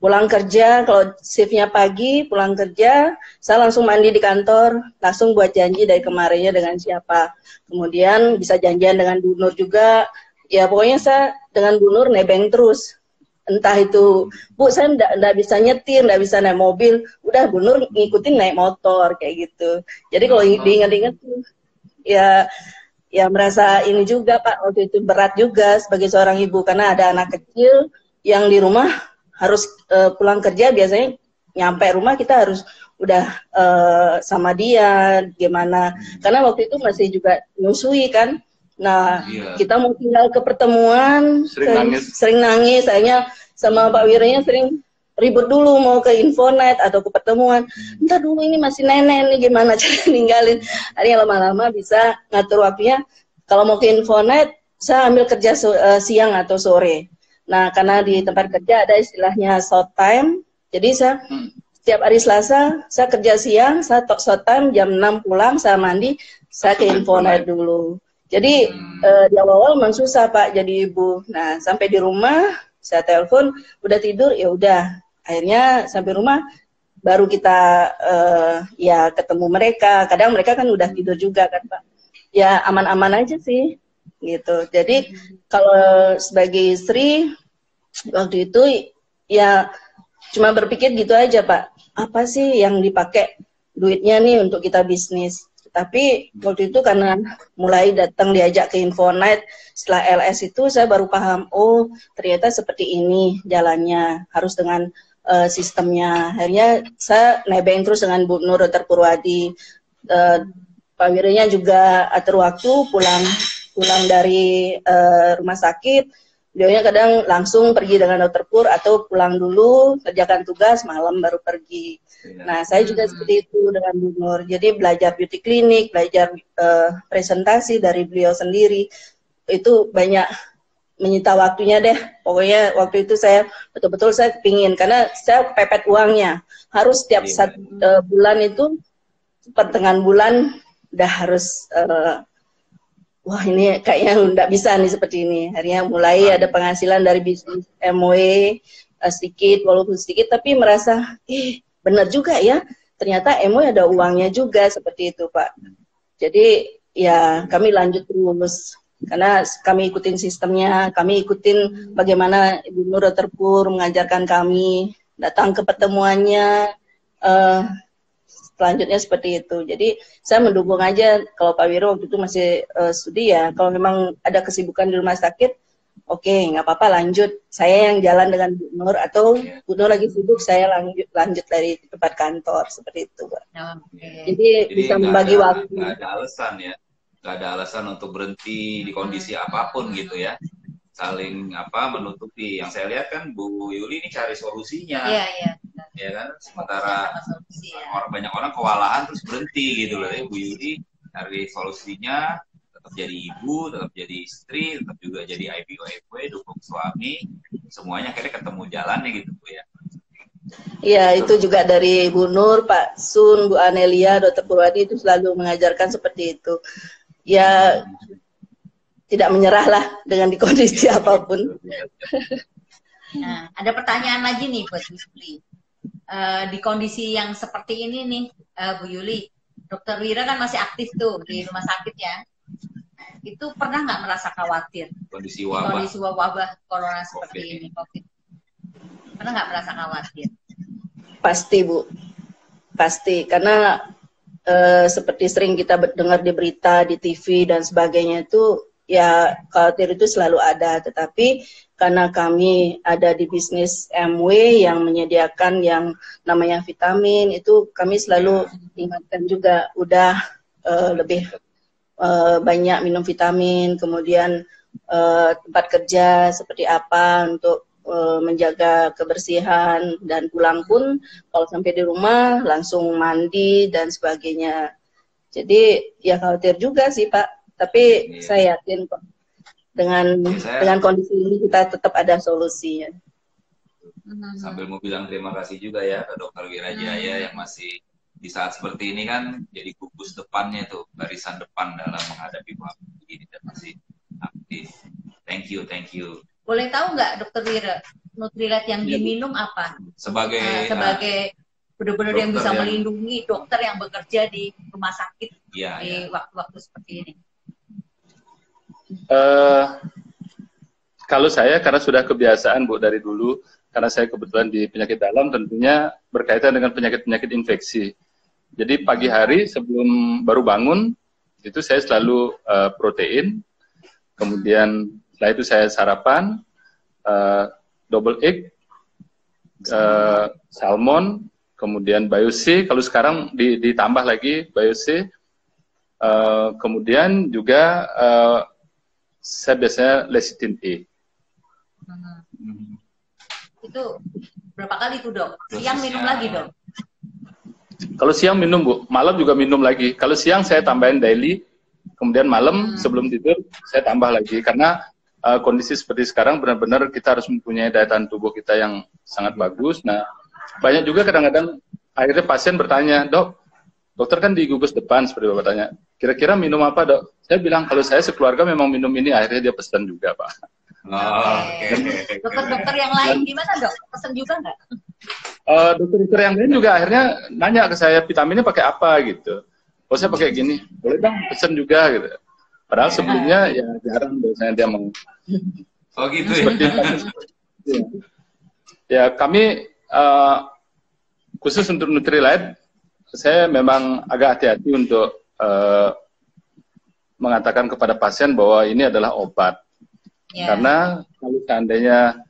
pulang kerja, kalau shiftnya pagi, pulang kerja, saya langsung mandi di kantor, langsung buat janji dari kemarinnya dengan siapa. Kemudian bisa janjian dengan Bu Nur juga, ya pokoknya saya dengan Bu Nur nebeng terus. Entah itu, Bu saya nggak bisa nyetir, nggak bisa naik mobil, udah Bu Nur ngikutin naik motor, kayak gitu. Jadi kalau diingat-ingat, ya merasa ini juga Pak, waktu itu berat juga sebagai seorang ibu karena ada anak kecil yang di rumah harus pulang kerja, biasanya nyampe rumah kita harus udah sama dia gimana, karena waktu itu masih juga nyusui kan. Nah, kita mau tinggal ke pertemuan sering nangis, akhirnya sama Pak Wiranya sering ribut dulu mau ke Infonet atau ke pertemuan. Entar dulu ini masih nenek nih, gimana cara ninggalin. Akhirnya lama-lama bisa ngatur waktunya. Kalau mau ke Infonet, saya ambil kerja siang atau sore. Nah, karena di tempat kerja ada istilahnya short time. Jadi saya setiap hari Selasa, saya kerja siang, saya short time, jam 6 pulang, saya mandi, saya ke Infonet dulu. Jadi di awal-awal memang susah Pak jadi ibu. Nah, sampai di rumah, saya telepon, udah tidur, ya udah. Akhirnya sampai rumah baru kita ya ketemu mereka. Kadang mereka kan udah tidur juga kan Pak. Ya aman-aman aja sih gitu. Jadi kalau sebagai istri waktu itu ya cuma berpikir gitu aja Pak. Apa sih yang dipakai duitnya nih untuk kita bisnis? Tapi waktu itu karena mulai datang diajak ke Infonet, setelah LS itu saya baru paham, oh ternyata seperti ini jalannya, harus dengan sistemnya. Akhirnya saya nebeng terus dengan Bu Nur Dr. Purwadi. Pak Wiranya juga atur waktu pulang dari rumah sakit, beliaunya kadang langsung pergi dengan Dokter Pur atau pulang dulu kerjakan tugas malam baru pergi. Nah saya juga seperti itu dengan Bu Nur. Jadi belajar beauty klinik, belajar presentasi dari beliau sendiri, itu banyak menyita waktunya deh. Pokoknya waktu itu saya betul-betul saya kepingin, karena saya pepet uangnya. Harus setiap bulan itu, pertengahan bulan udah harus, wah ini kayaknya nggak bisa nih seperti ini. Akhirnya mulai ada penghasilan dari bisnis MW, sedikit, walaupun sedikit, tapi merasa, benar juga ya, ternyata MW ada uangnya juga, seperti itu Pak. Jadi ya kami lanjut terus. Karena kami ikutin sistemnya, kami ikutin bagaimana Ibu Nur Dr. Pur mengajarkan kami, datang ke pertemuannya, selanjutnya seperti itu. Jadi saya mendukung aja. Kalau Pak Wiro waktu itu masih studi ya, kalau memang ada kesibukan di rumah sakit, oke, nggak apa-apa lanjut. Saya yang jalan dengan Bu Nur, atau Bu Nur lagi sibuk, saya lanjut dari tempat kantor, seperti itu Pak. Jadi bisa membagi waktu. Nggak ada alasan ya. Gak ada alasan untuk berhenti di kondisi apapun gitu ya, saling menutupi. Yang saya lihat kan Bu Yuli ini cari solusinya, ya kan, sementara banyak orang kewalahan terus berhenti gitu loh. Bu Yuli cari solusinya, tetap jadi ibu, tetap jadi istri, tetap juga jadi IPO, dukung suami, semuanya akhirnya ketemu jalannya gitu Bu ya. Iya, itu juga dari Bu Nur, Pak Sun, Bu Anelia, Dr. Purwadi itu selalu mengajarkan seperti itu. Ya tidak menyerah lah dengan di kondisi apapun. Nah, ada pertanyaan lagi nih buat Bu Yuli. Di kondisi yang seperti ini nih, Bu Yuli, Dokter Wira kan masih aktif tuh di rumah sakit ya. Itu pernah nggak merasa khawatir? Kondisi wabah corona seperti ini, COVID. Pernah nggak merasa khawatir? Pasti Bu, pasti. Karena seperti sering kita dengar di berita, di TV dan sebagainya itu, ya khawatir itu selalu ada. Tetapi karena kami ada di bisnis MW yang menyediakan yang namanya vitamin, itu kami selalu ingatkan juga, udah lebih banyak minum vitamin, kemudian tempat kerja seperti apa untuk menjaga kebersihan, dan pulang pun kalau sampai di rumah langsung mandi dan sebagainya. Jadi ya khawatir juga sih Pak, tapi saya yakin kok dengan kondisi ini kita tetap ada solusinya. Sambil mau bilang terima kasih juga ya ke Dokter Wirajaya yang masih di saat seperti ini kan jadi gugus depannya tuh, barisan depan dalam menghadapi wabah ini dan masih aktif. Thank you. Boleh tahu nggak Dokter Wira, Nutrilite yang diminum apa? Sebagai benar-benar yang bisa melindungi dokter yang bekerja di rumah sakit di waktu-waktu seperti ini. Kalau saya karena sudah kebiasaan Bu dari dulu, karena saya kebetulan di penyakit dalam, tentunya berkaitan dengan penyakit-penyakit infeksi. Jadi pagi hari sebelum baru bangun itu saya selalu protein, kemudian setelah itu saya sarapan double egg, salmon, kemudian BioC, kalau sekarang ditambah lagi BioC, kemudian juga saya biasanya lecithin E. Itu berapa kali tuh Dok? Siang minum lagi Dok? Kalau siang minum Bu, malam juga minum lagi. Kalau siang saya tambahin daily, kemudian malam sebelum tidur saya tambah lagi, karena kondisi seperti sekarang benar-benar kita harus mempunyai daya tahan tubuh kita yang sangat bagus. Nah, banyak juga kadang-kadang akhirnya pasien bertanya, dokter kan di gugus depan seperti Bapak tanya, kira-kira minum apa Dok? Saya bilang kalau saya sekeluarga memang minum ini, akhirnya dia pesan juga Pak. Dokter-dokter yang lain gimana Dok? Pesan juga nggak? Dokter-dokter yang lain juga akhirnya nanya ke saya vitaminnya pakai apa gitu. Oh saya pakai gini, boleh dong pesan juga gitu. Padahal sebelumnya ya jarang biasanya dia mau. Oh gitu ya. Ya kami khusus untuk Nutrilite, saya memang agak hati-hati untuk mengatakan kepada pasien bahwa ini adalah obat. Karena kalau seandainya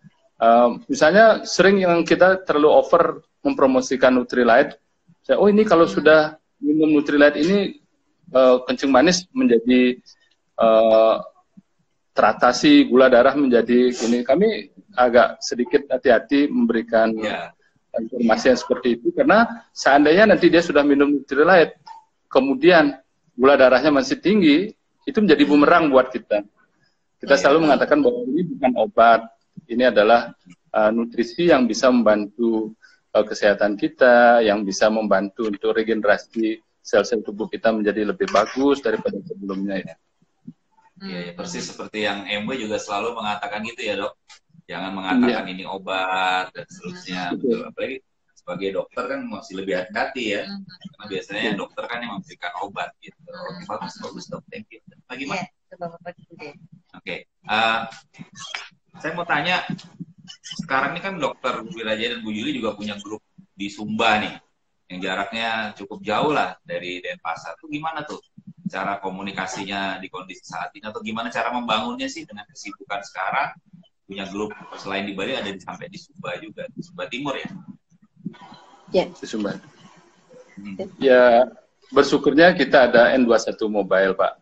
misalnya sering yang kita terlalu over mempromosikan Nutrilite, oh ini kalau sudah minum Nutrilite ini kencing manis menjadi teratasi, gula darah menjadi ini. Kami agak sedikit hati-hati memberikan informasi yang seperti itu, karena seandainya nanti dia sudah minum Nutrilite, kemudian gula darahnya masih tinggi, itu menjadi bumerang buat kita. Kita selalu mengatakan bahwa ini bukan obat, ini adalah nutrisi yang bisa membantu kesehatan kita, yang bisa membantu untuk regenerasi sel-sel tubuh kita menjadi lebih bagus daripada sebelumnya ya. Iya, persis seperti yang MW juga selalu mengatakan gitu ya Dok. Jangan mengatakan ini obat dan seterusnya. Betul. Apalagi sebagai dokter kan masih lebih hati-hati ya. Karena biasanya dokter kan yang memberikan obat gitu. Oke, bagus Dok, thank you. Lagi Mas? Oke. Saya mau tanya, sekarang ini kan Dokter Wirajaya dan Bu Yuli juga punya grup di Sumba nih, yang jaraknya cukup jauh lah dari Denpasar. Itu gimana tuh cara komunikasinya di kondisi saat ini, atau gimana cara membangunnya sih dengan kesibukan sekarang? Punya grup selain di Bali ada sampai di Sumba juga, di Sumba Timur ya? Ya, di Sumba. Ya, bersyukurnya kita ada N21 Mobile Pak.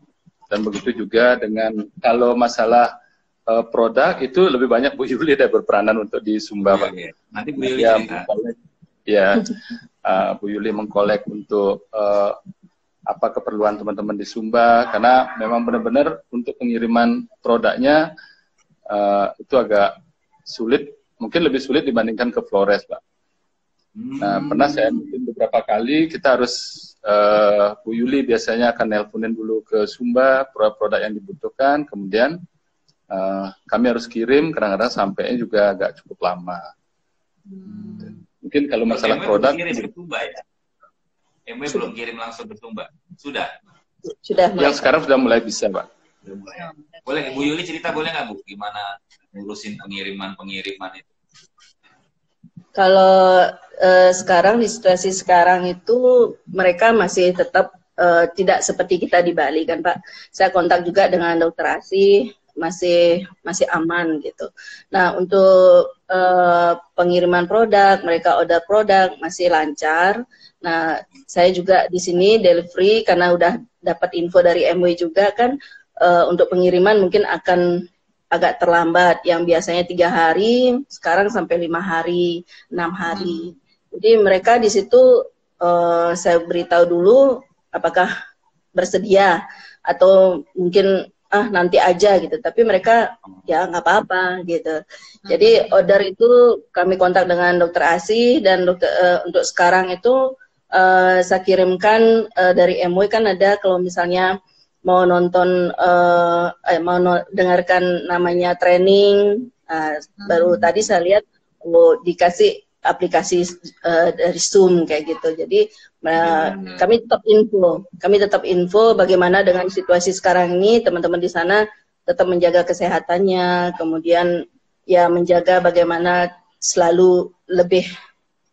Dan begitu juga dengan kalau masalah produk itu lebih banyak Bu Yuli ada berperanan untuk di Sumba Pak. Nanti Bu Yuli cerita. Bu Yuli mengkolek untuk apa keperluan teman-teman di Sumba, karena memang benar-benar untuk pengiriman produknya itu agak sulit, mungkin lebih sulit dibandingkan ke Flores Pak. Nah, pernah saya mungkin beberapa kali kita harus Bu Yuli biasanya akan nelponin dulu ke Sumba produk-produk yang dibutuhkan, kemudian kami harus kirim, kadang-kadang sampainya juga agak cukup lama. Mungkin kalau masalah produk kirim ke Sumba ya? MW belum kirim langsung ke Sumba? Sudah? Sudah. Yang sekarang sudah mulai bisa Pak. Boleh Bu Yuli cerita, boleh nggak Bu gimana ngurusin pengiriman itu? Kalau sekarang di situasi sekarang itu mereka masih tetap tidak seperti kita di Bali kan Pak. Saya kontak juga dengan Dokter Asih, masih aman gitu. Nah untuk pengiriman produk, mereka order produk masih lancar. Nah saya juga di sini delivery karena udah dapat info dari MW juga kan, untuk pengiriman mungkin akan agak terlambat, yang biasanya 3 hari sekarang sampai 5 hari, 6 hari. Jadi mereka di situ saya beritahu dulu apakah bersedia atau mungkin nanti aja gitu, tapi mereka ya nggak apa-apa gitu. Jadi order itu kami kontak dengan dokter ASI dan untuk sekarang itu saya kirimkan dari MW kan ada kalau misalnya mau nonton dengarkan namanya training, baru tadi saya lihat dikasih aplikasi dari Zoom kayak gitu. Jadi kami tetap info bagaimana dengan situasi sekarang ini, teman-teman di sana tetap menjaga kesehatannya, kemudian ya menjaga bagaimana selalu lebih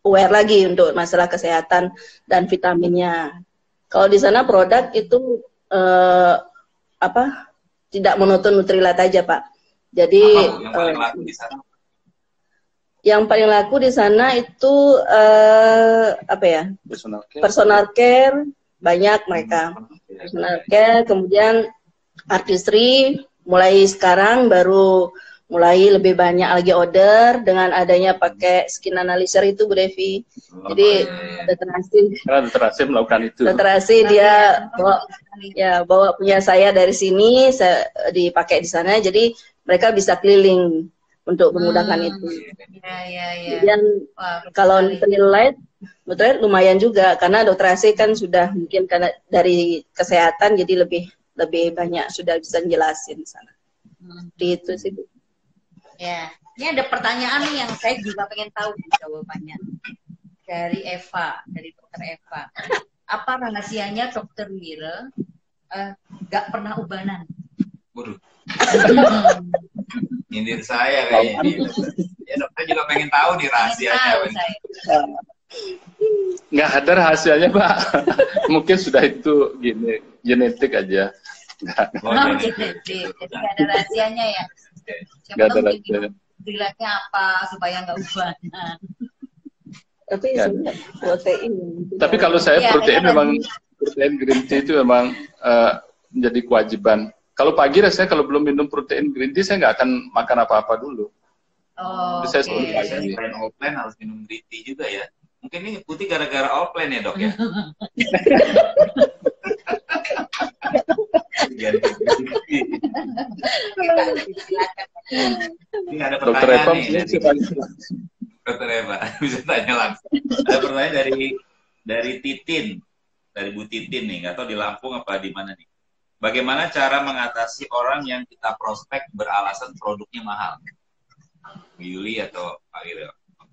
aware lagi untuk masalah kesehatan dan vitaminnya. Kalau di sana produk itu tidak monoton Nutrilite aja, Pak. Jadi yang paling laku di sana? Yang paling laku di sana itu personal care banyak mereka. Personal care, kemudian artistry mulai sekarang baru mulai lebih banyak lagi order dengan adanya pakai skin analyzer itu Bu Devi. Jadi dokter ASI melakukan itu. Dokter ASI dia bawa punya saya dari sini, saya dipakai di sana, jadi mereka bisa keliling untuk memudahkan itu. Kemudian kalau Nutrilite lumayan juga karena dokter ASI kan sudah mungkin karena dari kesehatan jadi lebih banyak sudah bisa jelasin di sana. Itu sih Bu. Ya, ini ada pertanyaan nih yang saya juga pengen tahu jawabannya dari Eva, dari dokter Eva. Apa rahasianya dokter Wira nggak pernah ubanan? Waduh. Nyindir saya kayaknya. Ya dokter juga pengen tahu nih rahasianya. Nggak ada rahasianya Pak. Mungkin sudah itu genetik aja. Genetik. Jadi nggak ada rahasianya ya. Nggak ada rahasianya. Dilatnya apa supaya nggak ubanan? Tapi protein. Tapi kalau saya protein green tea itu memang menjadi kewajiban. Kalau pagi rasanya kalau belum minum protein green tea saya nggak akan makan apa-apa dulu. Saya selalu pagi. Selain offline harus minum green tea juga ya. Mungkin ini putih gara-gara offline ya dok ya. Ini ada pertanyaan nih. Dokter Eva bisa tanya langsung. Ada pertanyaan dari Titin, dari Bu Titin nih, nggak tahu di Lampung apa di mana nih. Bagaimana cara mengatasi orang yang kita prospek beralasan produknya mahal? Bu Yuli atau Pak Wira?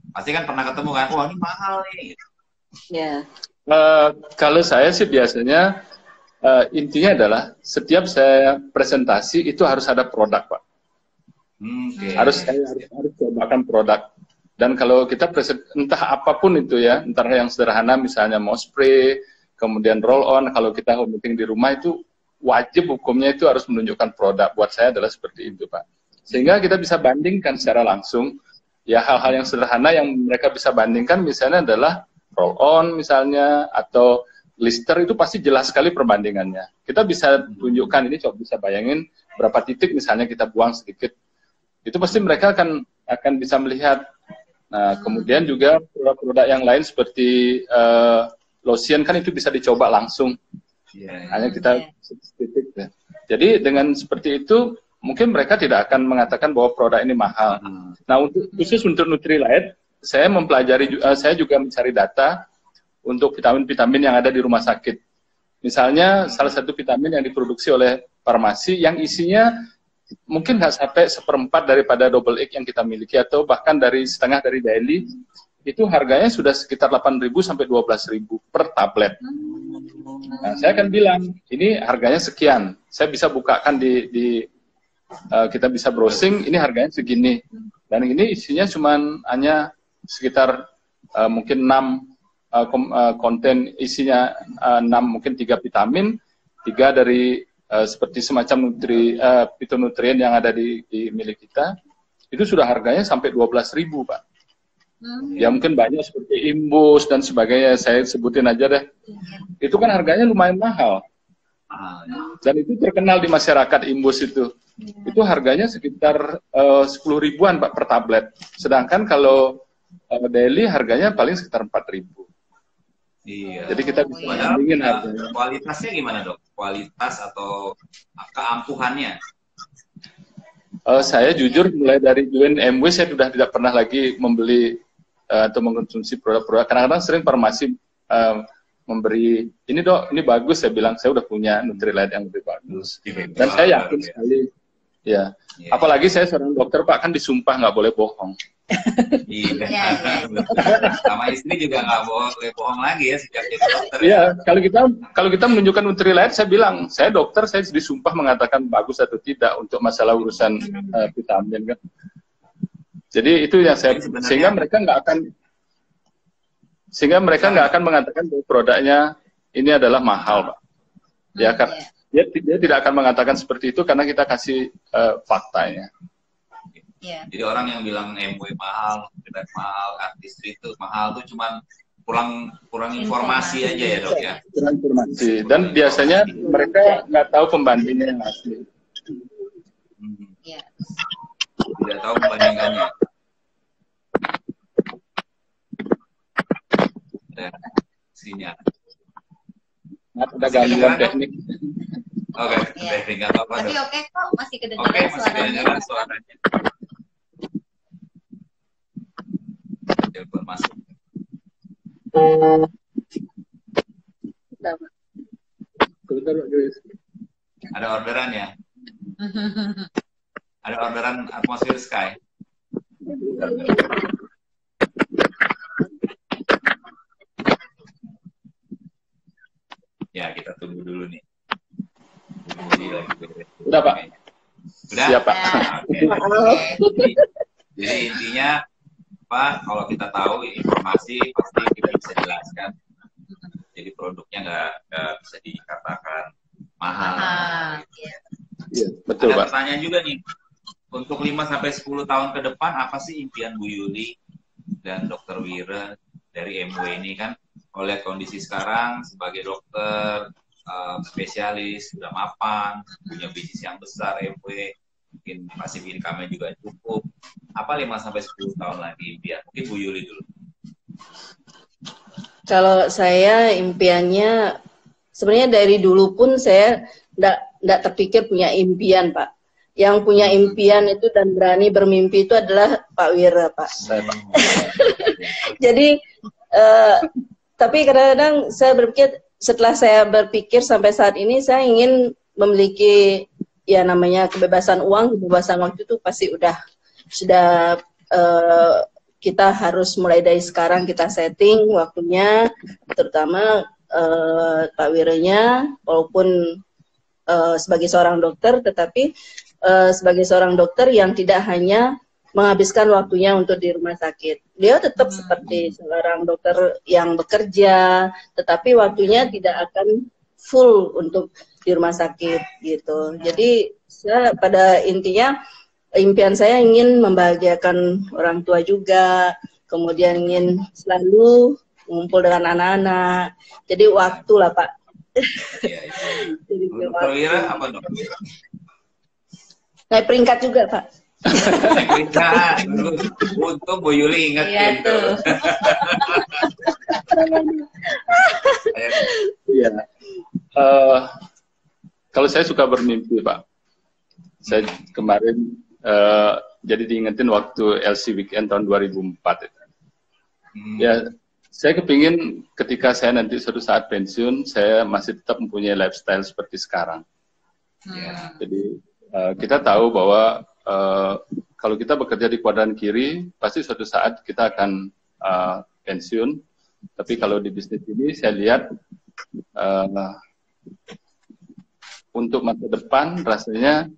Pasti kan pernah ketemu kan, wah ini mahal nih. Ya. Kalau saya sih biasanya intinya adalah setiap saya presentasi itu harus ada produk Pak. Harus cobakan produk. Dan kalau kita entah apapun itu ya, entah yang sederhana misalnya mau spray, kemudian roll on, kalau kita home meeting di rumah itu wajib hukumnya itu harus menunjukkan produk. Buat saya adalah seperti itu Pak. Sehingga kita bisa bandingkan secara langsung, ya hal-hal yang sederhana yang mereka bisa bandingkan misalnya adalah roll on misalnya, atau blister itu pasti jelas sekali perbandingannya. Kita bisa tunjukkan ini, coba bisa bayangin berapa titik misalnya kita buang sedikit. Itu pasti mereka akan bisa melihat. Nah, kemudian juga produk-produk yang lain seperti lotion kan itu bisa dicoba langsung. Hanya kita titik ya. Jadi dengan seperti itu mungkin mereka tidak akan mengatakan bahwa produk ini mahal. Nah, khusus untuk Nutrilite, saya mempelajari, saya juga mencari data untuk vitamin-vitamin yang ada di rumah sakit. Misalnya salah satu vitamin yang diproduksi oleh farmasi yang isinya mungkin nggak sampai 1/4 daripada double egg yang kita miliki, atau bahkan setengah dari daily, itu harganya sudah sekitar 8.000 sampai 12.000 per tablet. Nah, saya akan bilang, ini harganya sekian. Saya bisa bukakan kita bisa browsing, ini harganya segini. Dan ini isinya hanya sekitar mungkin 6 konten, isinya 6, mungkin 3 vitamin, 3 dari seperti semacam fitonutrien yang ada di milik kita, itu sudah harganya sampai 12.000 Pak. Ya mungkin banyak seperti imbus dan sebagainya, saya sebutin aja deh. Itu kan harganya lumayan mahal. Dan itu terkenal di masyarakat imbus itu. Itu harganya sekitar 10 ribuan Pak per tablet. Sedangkan kalau daily harganya paling sekitar 4.000. Iya. Jadi kita bisa bandingin harganya. Kualitasnya gimana dok? Kualitas atau keampuhannya? Saya jujur mulai dari join MW saya sudah tidak pernah lagi membeli atau mengkonsumsi produk-produk. Kadang-kadang sering farmasi memberi, ini dok, ini bagus, saya bilang saya udah punya Nutrilite yang lebih bagus. Dan saya yakin sekali, ya. Apalagi saya seorang dokter Pak, kan disumpah nggak boleh bohong. Iya. Sama istri juga nggak boleh bohong lagi ya sejak jadi dokter. Iya, kalau kita menunjukkan Nutrilite, saya bilang saya dokter, saya disumpah mengatakan bagus atau tidak untuk masalah urusan vitamin kan. Jadi itu yang saya, sehingga mereka nggak akan mengatakan bahwa produknya ini adalah mahal, Pak. Ya kan, dia tidak akan mengatakan seperti itu karena kita kasih faktanya. Jadi orang yang bilang MW mahal, tidak mahal, artis itu mahal tuh cuman kurang informasi aja ya dok ya. Kurang informasi, dan biasanya mereka nggak tahu pembandingnya yang asli. Tidak tahu membandingkannya. Sinyal. Ada gangguan teknik. Oke, teknik nggak apa-apa. Tapi oke kok, masih kedengaran Oke, masih kedengaran suaranya. Telepon masuk. Ada orderan ya? Ada orderan Atmosphere Sky. Ya, kita tunggu dulu nih. Udah Pak. Udah? Siap Pak. Jadi intinya Pak, kalau kita tahu informasi pasti kita bisa jelaskan. Jadi produknya nggak bisa dikatakan mahal. Iya, betul Ada Pak. pertanyaan juga nih. Untuk 5-10 tahun ke depan, apa sih impian Bu Yuli dan Dr. Wira dari MW ini kan? Kalau lihat kondisi sekarang sebagai dokter, spesialis, sudah mapan, punya bisnis yang besar MW, mungkin pasif income-nya juga cukup. Apa 5-10 tahun lagi impian? Mungkin Bu Yuli dulu. Kalau saya impiannya, sebenarnya dari dulu pun saya nggak terpikir punya impian, Pak. Yang punya impian itu dan berani bermimpi itu adalah Pak Wira, Pak. Saya, Pak. Jadi, tapi kadang-kadang saya berpikir, setelah saya berpikir sampai saat ini, saya ingin memiliki ya namanya kebebasan uang, kebebasan waktu itu pasti sudah kita harus mulai dari sekarang kita setting waktunya, terutama Pak Wiranya, walaupun sebagai seorang dokter, tetapi sebagai seorang dokter yang tidak hanya menghabiskan waktunya untuk di rumah sakit. Dia tetap seperti seorang dokter yang bekerja, tetapi waktunya tidak akan full untuk di rumah sakit gitu. Jadi saya pada intinya impian saya ingin membahagiakan orang tua juga, kemudian ingin selalu mengumpul dengan anak-anak. Jadi waktu lah Pak. Iya. Dr. Wira apa dok? Naik peringkat juga Pak. Peringkat. Untung Bu Yuli ingat itu. Iya. Kalau saya suka bermimpi Pak. Saya kemarin jadi diingetin waktu LC Weekend tahun 2004 itu. Ya, saya kepingin ketika saya nanti suatu saat pensiun, saya masih tetap mempunyai lifestyle seperti sekarang. Jadi kita tahu bahwa kalau kita bekerja di kuadran kiri, pasti suatu saat kita akan pensiun. Tapi kalau di bisnis ini, saya lihat untuk masa depan rasanya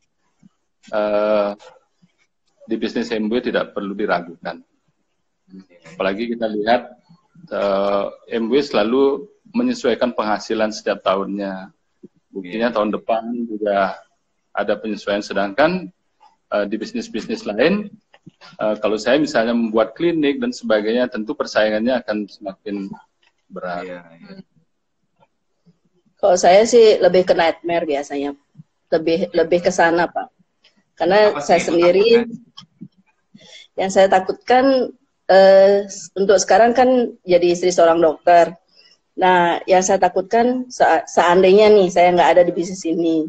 di bisnis MW tidak perlu diragukan. Apalagi kita lihat MW selalu menyesuaikan penghasilan setiap tahunnya. Buktinya tahun depan juga ada penyesuaian, sedangkan di bisnis-bisnis lain, kalau saya misalnya membuat klinik dan sebagainya, tentu persaingannya akan semakin berat. Kalau saya sih lebih ke nightmare biasanya, lebih ke sana Pak. Karena Apa sih saya yang sendiri, ditakutkan? yang saya takutkan untuk sekarang kan jadi istri seorang dokter. Nah, yang saya takutkan seandainya nih saya nggak ada di bisnis ini.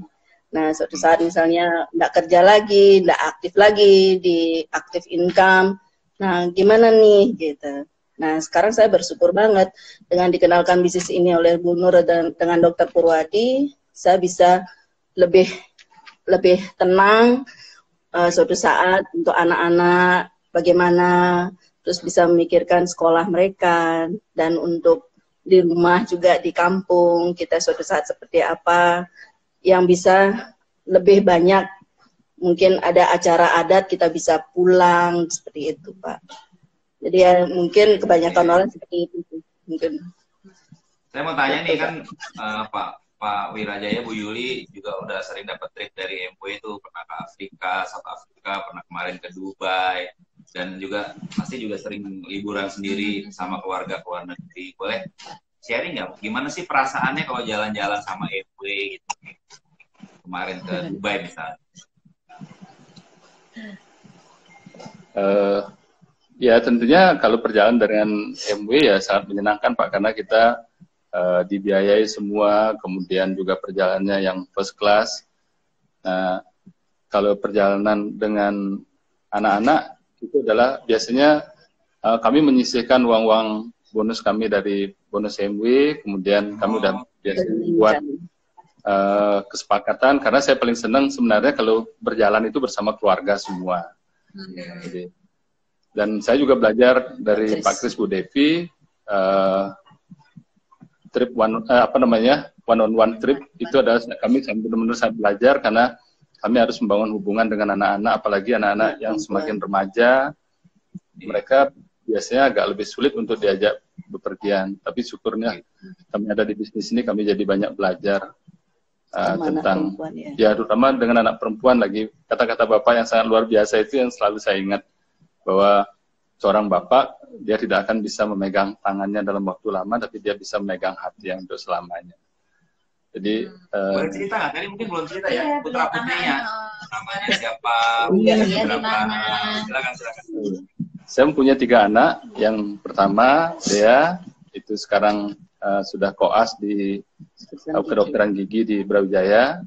Nah, suatu saat misalnya nggak kerja lagi, nggak aktif lagi di active income. Nah, gimana nih gitu. Nah, sekarang saya bersyukur banget dengan dikenalkan bisnis ini oleh Bu Nur dan dengan Dokter Purwadi, saya bisa lebih tenang suatu saat untuk anak-anak bagaimana, terus bisa memikirkan sekolah mereka, dan untuk di rumah juga di kampung kita suatu saat seperti apa yang bisa lebih banyak, mungkin ada acara adat kita bisa pulang seperti itu Pak. Jadi ya mungkin kebanyakan orang seperti itu mungkin. Saya mau tanya nih kan Pak Wirajaya, Bu Yuli juga udah sering dapat trip dari MW itu, pernah ke Afrika, South Africa, pernah kemarin ke Dubai, dan juga pasti juga sering liburan sendiri sama keluarga ke luar negeri. Boleh sharing nggak? Gimana sih perasaannya kalau jalan-jalan sama MW gitu? Kemarin ke Dubai misalnya. Ya tentunya kalau perjalanan dengan MW ya sangat menyenangkan Pak, karena kita dibiayai semua, kemudian juga perjalanannya yang first class. Nah, kalau perjalanan dengan anak-anak itu adalah biasanya kami menyisihkan uang-uang bonus kami dari bonus MW, kemudian kami udah biasanya buat kesepakatan, karena saya paling senang sebenarnya kalau berjalan itu bersama keluarga semua. Jadi, dan saya juga belajar dari Pak Kris, Bu Devi, trip one on one trip itu adalah kami benar-benar sangat belajar, karena kami harus membangun hubungan dengan anak-anak, apalagi anak-anak yang semakin remaja. Mereka biasanya agak lebih sulit untuk diajak bepergian, tapi syukurnya kami ada di bisnis ini, kami jadi banyak belajar tentang ya terutama dengan anak perempuan lagi. Kata-kata Bapak yang sangat luar biasa itu yang selalu saya ingat, bahwa seorang bapak dia tidak akan bisa memegang tangannya dalam waktu lama, tapi dia bisa memegang hati yang untuk selamanya. Jadi boleh cerita nggak? Tadi mungkin belum cerita ya, putra putrinya namanya siapa, berapa, silakan. Saya mempunyai 3 anak. Yang pertama Dea, itu sekarang sudah koas di kedokteran gigi di Brawijaya.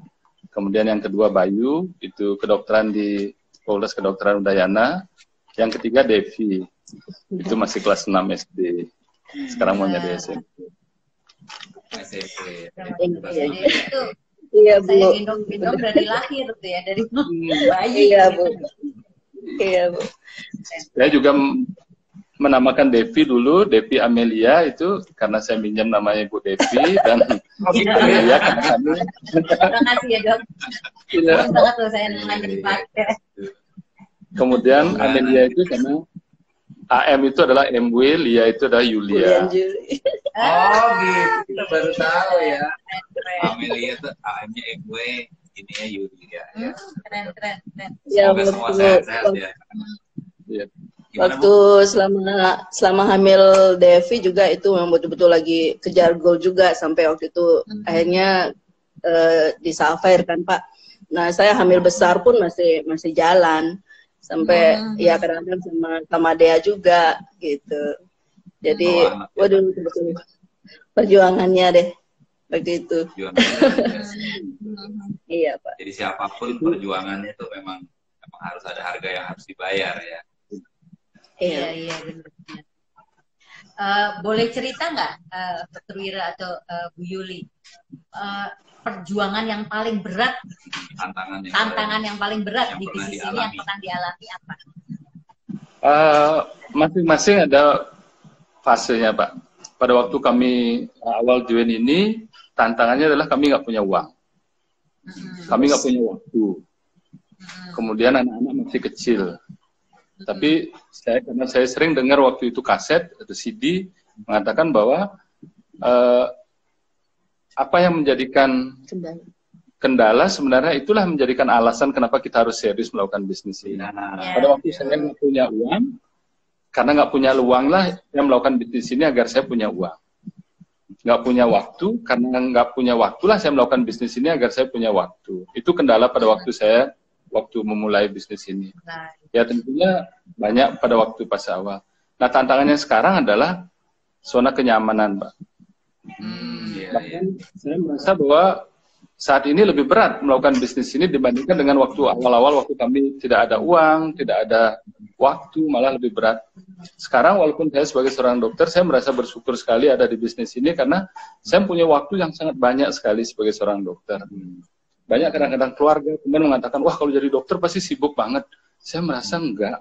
Kemudian yang kedua Bayu, itu kedokteran di Fakultas Kedokteran Udayana. Yang ketiga Devi, itu masih kelas 6 SD. Sekarang mau jadi SMP. Jadi itu Iya Bu. saya gendong dari lahir tuh ya, dari bayi. Iya Bu. Iya Bu. Saya juga menamakan Devi dulu, Devi Amelia, itu karena saya minjam namanya Ibu Devi, dan Amelia karena kami. Terima kasih ya Dok. Bagus banget loh saya namanya dipakai. Kemudian Amelia itu karena AM itu adalah MW, Lia itu adalah Yulia. Oh gitu, kita baru tahu ya. Amelia itu AM-nya MW, ininya Yulia. Ya. Keren. Ya, Semoga semua sehat-sehat ya. Ya. Waktu selama hamil Devi juga itu memang betul-betul lagi kejar goal juga, sampai waktu itu akhirnya di Sapphire kan Pak. Nah saya hamil besar pun masih jalan sampai ya kadang-kadang sama Dea juga gitu. Jadi waduh betul perjuangannya deh waktu itu. Iya Pak. Jadi siapapun perjuangannya itu memang harus ada harga yang harus dibayar ya. Iya benar. Boleh cerita nggak Dr. Wira atau Bu Yuli, perjuangan yang paling berat, tantangan yang paling berat di bisnis ini yang pernah dialami apa? Masing-masing ada fasenya Pak. Pada waktu kami awal join ini, tantangannya adalah kami nggak punya uang, kami nggak punya waktu, kemudian anak-anak masih kecil. Tapi karena saya sering dengar waktu itu kaset atau CD mengatakan bahwa apa yang menjadikan kendala sebenarnya itulah menjadikan alasan kenapa kita harus serius melakukan bisnis ini. Pada waktu saya nggak punya uang, karena nggak punya uang lah saya melakukan bisnis ini agar saya punya uang. nggak punya waktu. Karena nggak punya waktu lah saya melakukan bisnis ini agar saya punya waktu. Itu kendala pada waktu memulai bisnis ini. Nah, Ya tentunya banyak pada waktu pas awal. Nah tantangannya sekarang adalah zona kenyamanan, Mbak. Iya, iya. Bahkan saya merasa bahwa saat ini lebih berat melakukan bisnis ini dibandingkan dengan waktu awal-awal, waktu kami tidak ada uang, tidak ada waktu, malah lebih berat. Sekarang walaupun saya sebagai seorang dokter, saya merasa bersyukur sekali ada di bisnis ini karena saya punya waktu yang sangat banyak sekali sebagai seorang dokter. Banyak kadang-kadang keluarga kemudian mengatakan, wah kalau jadi dokter pasti sibuk banget. Saya merasa enggak.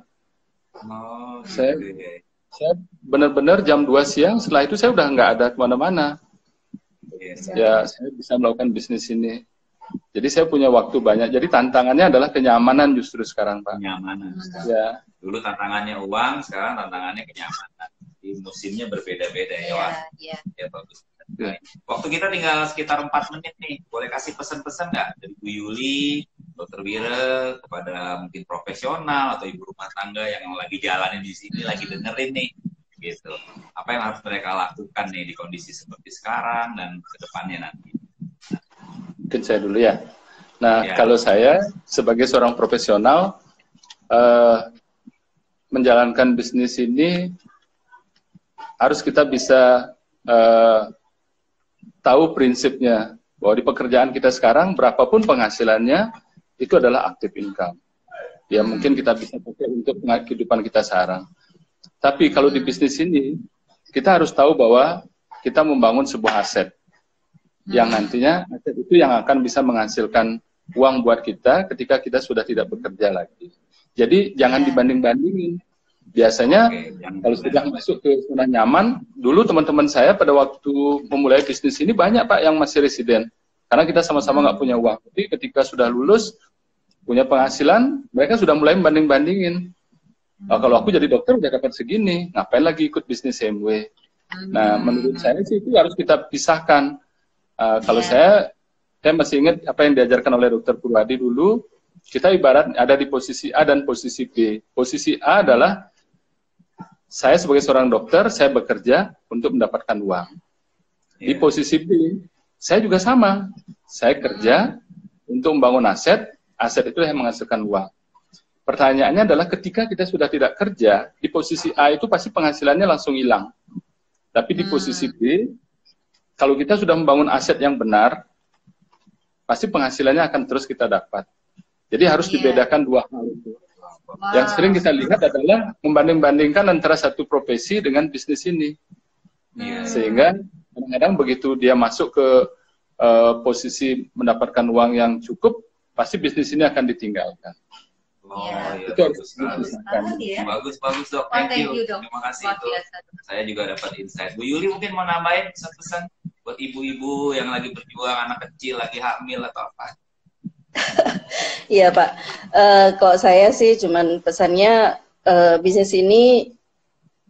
Oh, Saya gitu ya. Saya benar-benar jam 2 siang, setelah itu saya udah nggak ada kemana-mana. Iya, Ya, saya bisa melakukan bisnis ini. Jadi saya punya waktu banyak. Jadi tantangannya adalah kenyamanan justru sekarang, Pak. kenyamanan. Ya, Dulu tantangannya uang, sekarang tantangannya kenyamanan. Di musimnya berbeda-beda ya, iya, Wan. iya. Ya, bagus. Waktu kita tinggal sekitar 4 menit nih. Boleh kasih pesan-pesan nggak dari Bu Yuli, Dokter Wira, kepada mungkin profesional atau ibu rumah tangga yang lagi jalanin di sini, lagi dengerin nih, gitu. Apa yang harus mereka lakukan nih di kondisi seperti sekarang dan ke depannya nanti? mungkin saya dulu ya. Nah, Ya. kalau saya sebagai seorang profesional menjalankan bisnis ini harus kita bisa tahu prinsipnya bahwa di pekerjaan kita sekarang berapapun penghasilannya itu adalah active income. Ya mungkin kita bisa pakai untuk kehidupan kita sekarang. Tapi kalau di bisnis ini kita harus tahu bahwa kita membangun sebuah aset yang nantinya aset itu yang akan bisa menghasilkan uang buat kita ketika kita sudah tidak bekerja lagi. Jadi jangan dibanding-bandingin. Biasanya kalau sudah masuk ke zona nyaman, dulu teman-teman saya pada waktu memulai bisnis ini banyak Pak yang masih residen. Karena kita sama-sama nggak punya uang. Tapi ketika sudah lulus, punya penghasilan, mereka sudah mulai membanding-bandingin. Nah, kalau aku jadi dokter udah dapat segini, ngapain lagi ikut bisnis MW? Nah, menurut saya sih itu harus kita pisahkan. Kalau saya masih ingat apa yang diajarkan oleh Dokter Purwadi dulu, kita ibarat ada di posisi A dan posisi B. Posisi A adalah saya sebagai seorang dokter, saya bekerja untuk mendapatkan uang. Di posisi B, saya juga sama. Saya kerja untuk membangun aset itu yang menghasilkan uang. Pertanyaannya adalah ketika kita sudah tidak kerja, di posisi A itu pasti penghasilannya langsung hilang. Tapi di posisi B, kalau kita sudah membangun aset yang benar, pasti penghasilannya akan terus kita dapat. Jadi harus dibedakan dua hal itu. Yang sering kita lihat adalah membanding-bandingkan antara satu profesi dengan bisnis ini. Sehingga kadang-kadang begitu dia masuk ke posisi mendapatkan uang yang cukup, pasti bisnis ini akan ditinggalkan. Itu harus dipisahkan. Bagus dok. Thank you. Terima kasih itu. Saya juga dapat insight. Bu Yuli mungkin mau nambahin pesan-pesan buat ibu-ibu yang lagi berjuang, anak kecil, lagi hamil atau apa? Iya Pak, kalau saya sih cuman pesannya bisnis ini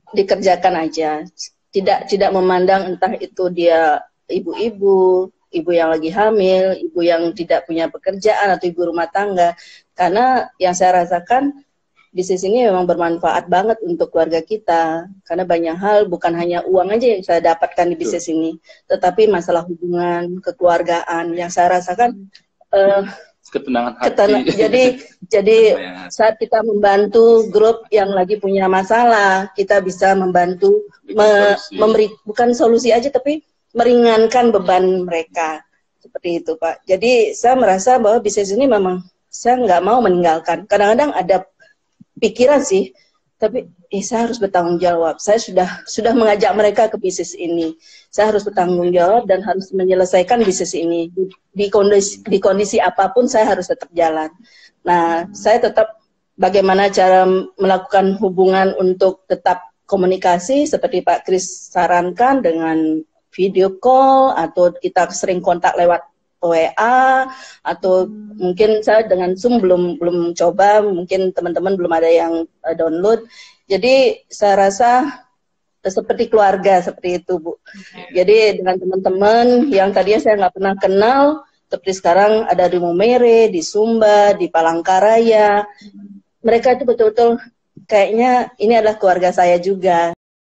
dikerjakan aja, tidak memandang entah itu dia ibu-ibu yang lagi hamil, ibu yang tidak punya pekerjaan atau ibu rumah tangga, karena yang saya rasakan bisnis ini memang bermanfaat banget untuk keluarga kita, karena banyak hal bukan hanya uang aja yang saya dapatkan di bisnis ini, tetapi masalah hubungan, kekeluargaan yang saya rasakan. Ketenangan hati. Jadi saat kita membantu grup yang lagi punya masalah, kita bisa membantu memberi bukan solusi aja tapi meringankan beban mereka. Seperti itu Pak. Jadi saya merasa bahwa bisnis ini memang saya nggak mau meninggalkan. Kadang-kadang ada pikiran sih, tapi saya harus bertanggung jawab. Saya sudah mengajak mereka ke bisnis ini. Saya harus bertanggung jawab dan harus menyelesaikan bisnis ini. Di kondisi apapun saya harus tetap jalan. Nah, saya tetap bagaimana cara melakukan hubungan untuk tetap komunikasi seperti Pak Kris sarankan dengan video call atau kita sering kontak lewat WA atau mungkin saya dengan Zoom belum coba, mungkin teman-teman belum ada yang download. Jadi saya rasa seperti keluarga seperti itu Bu. Jadi dengan teman-teman yang tadinya saya nggak pernah kenal, seperti sekarang ada di Momere, di Sumba, di Palangkaraya, mereka itu betul-betul kayaknya ini adalah keluarga saya juga.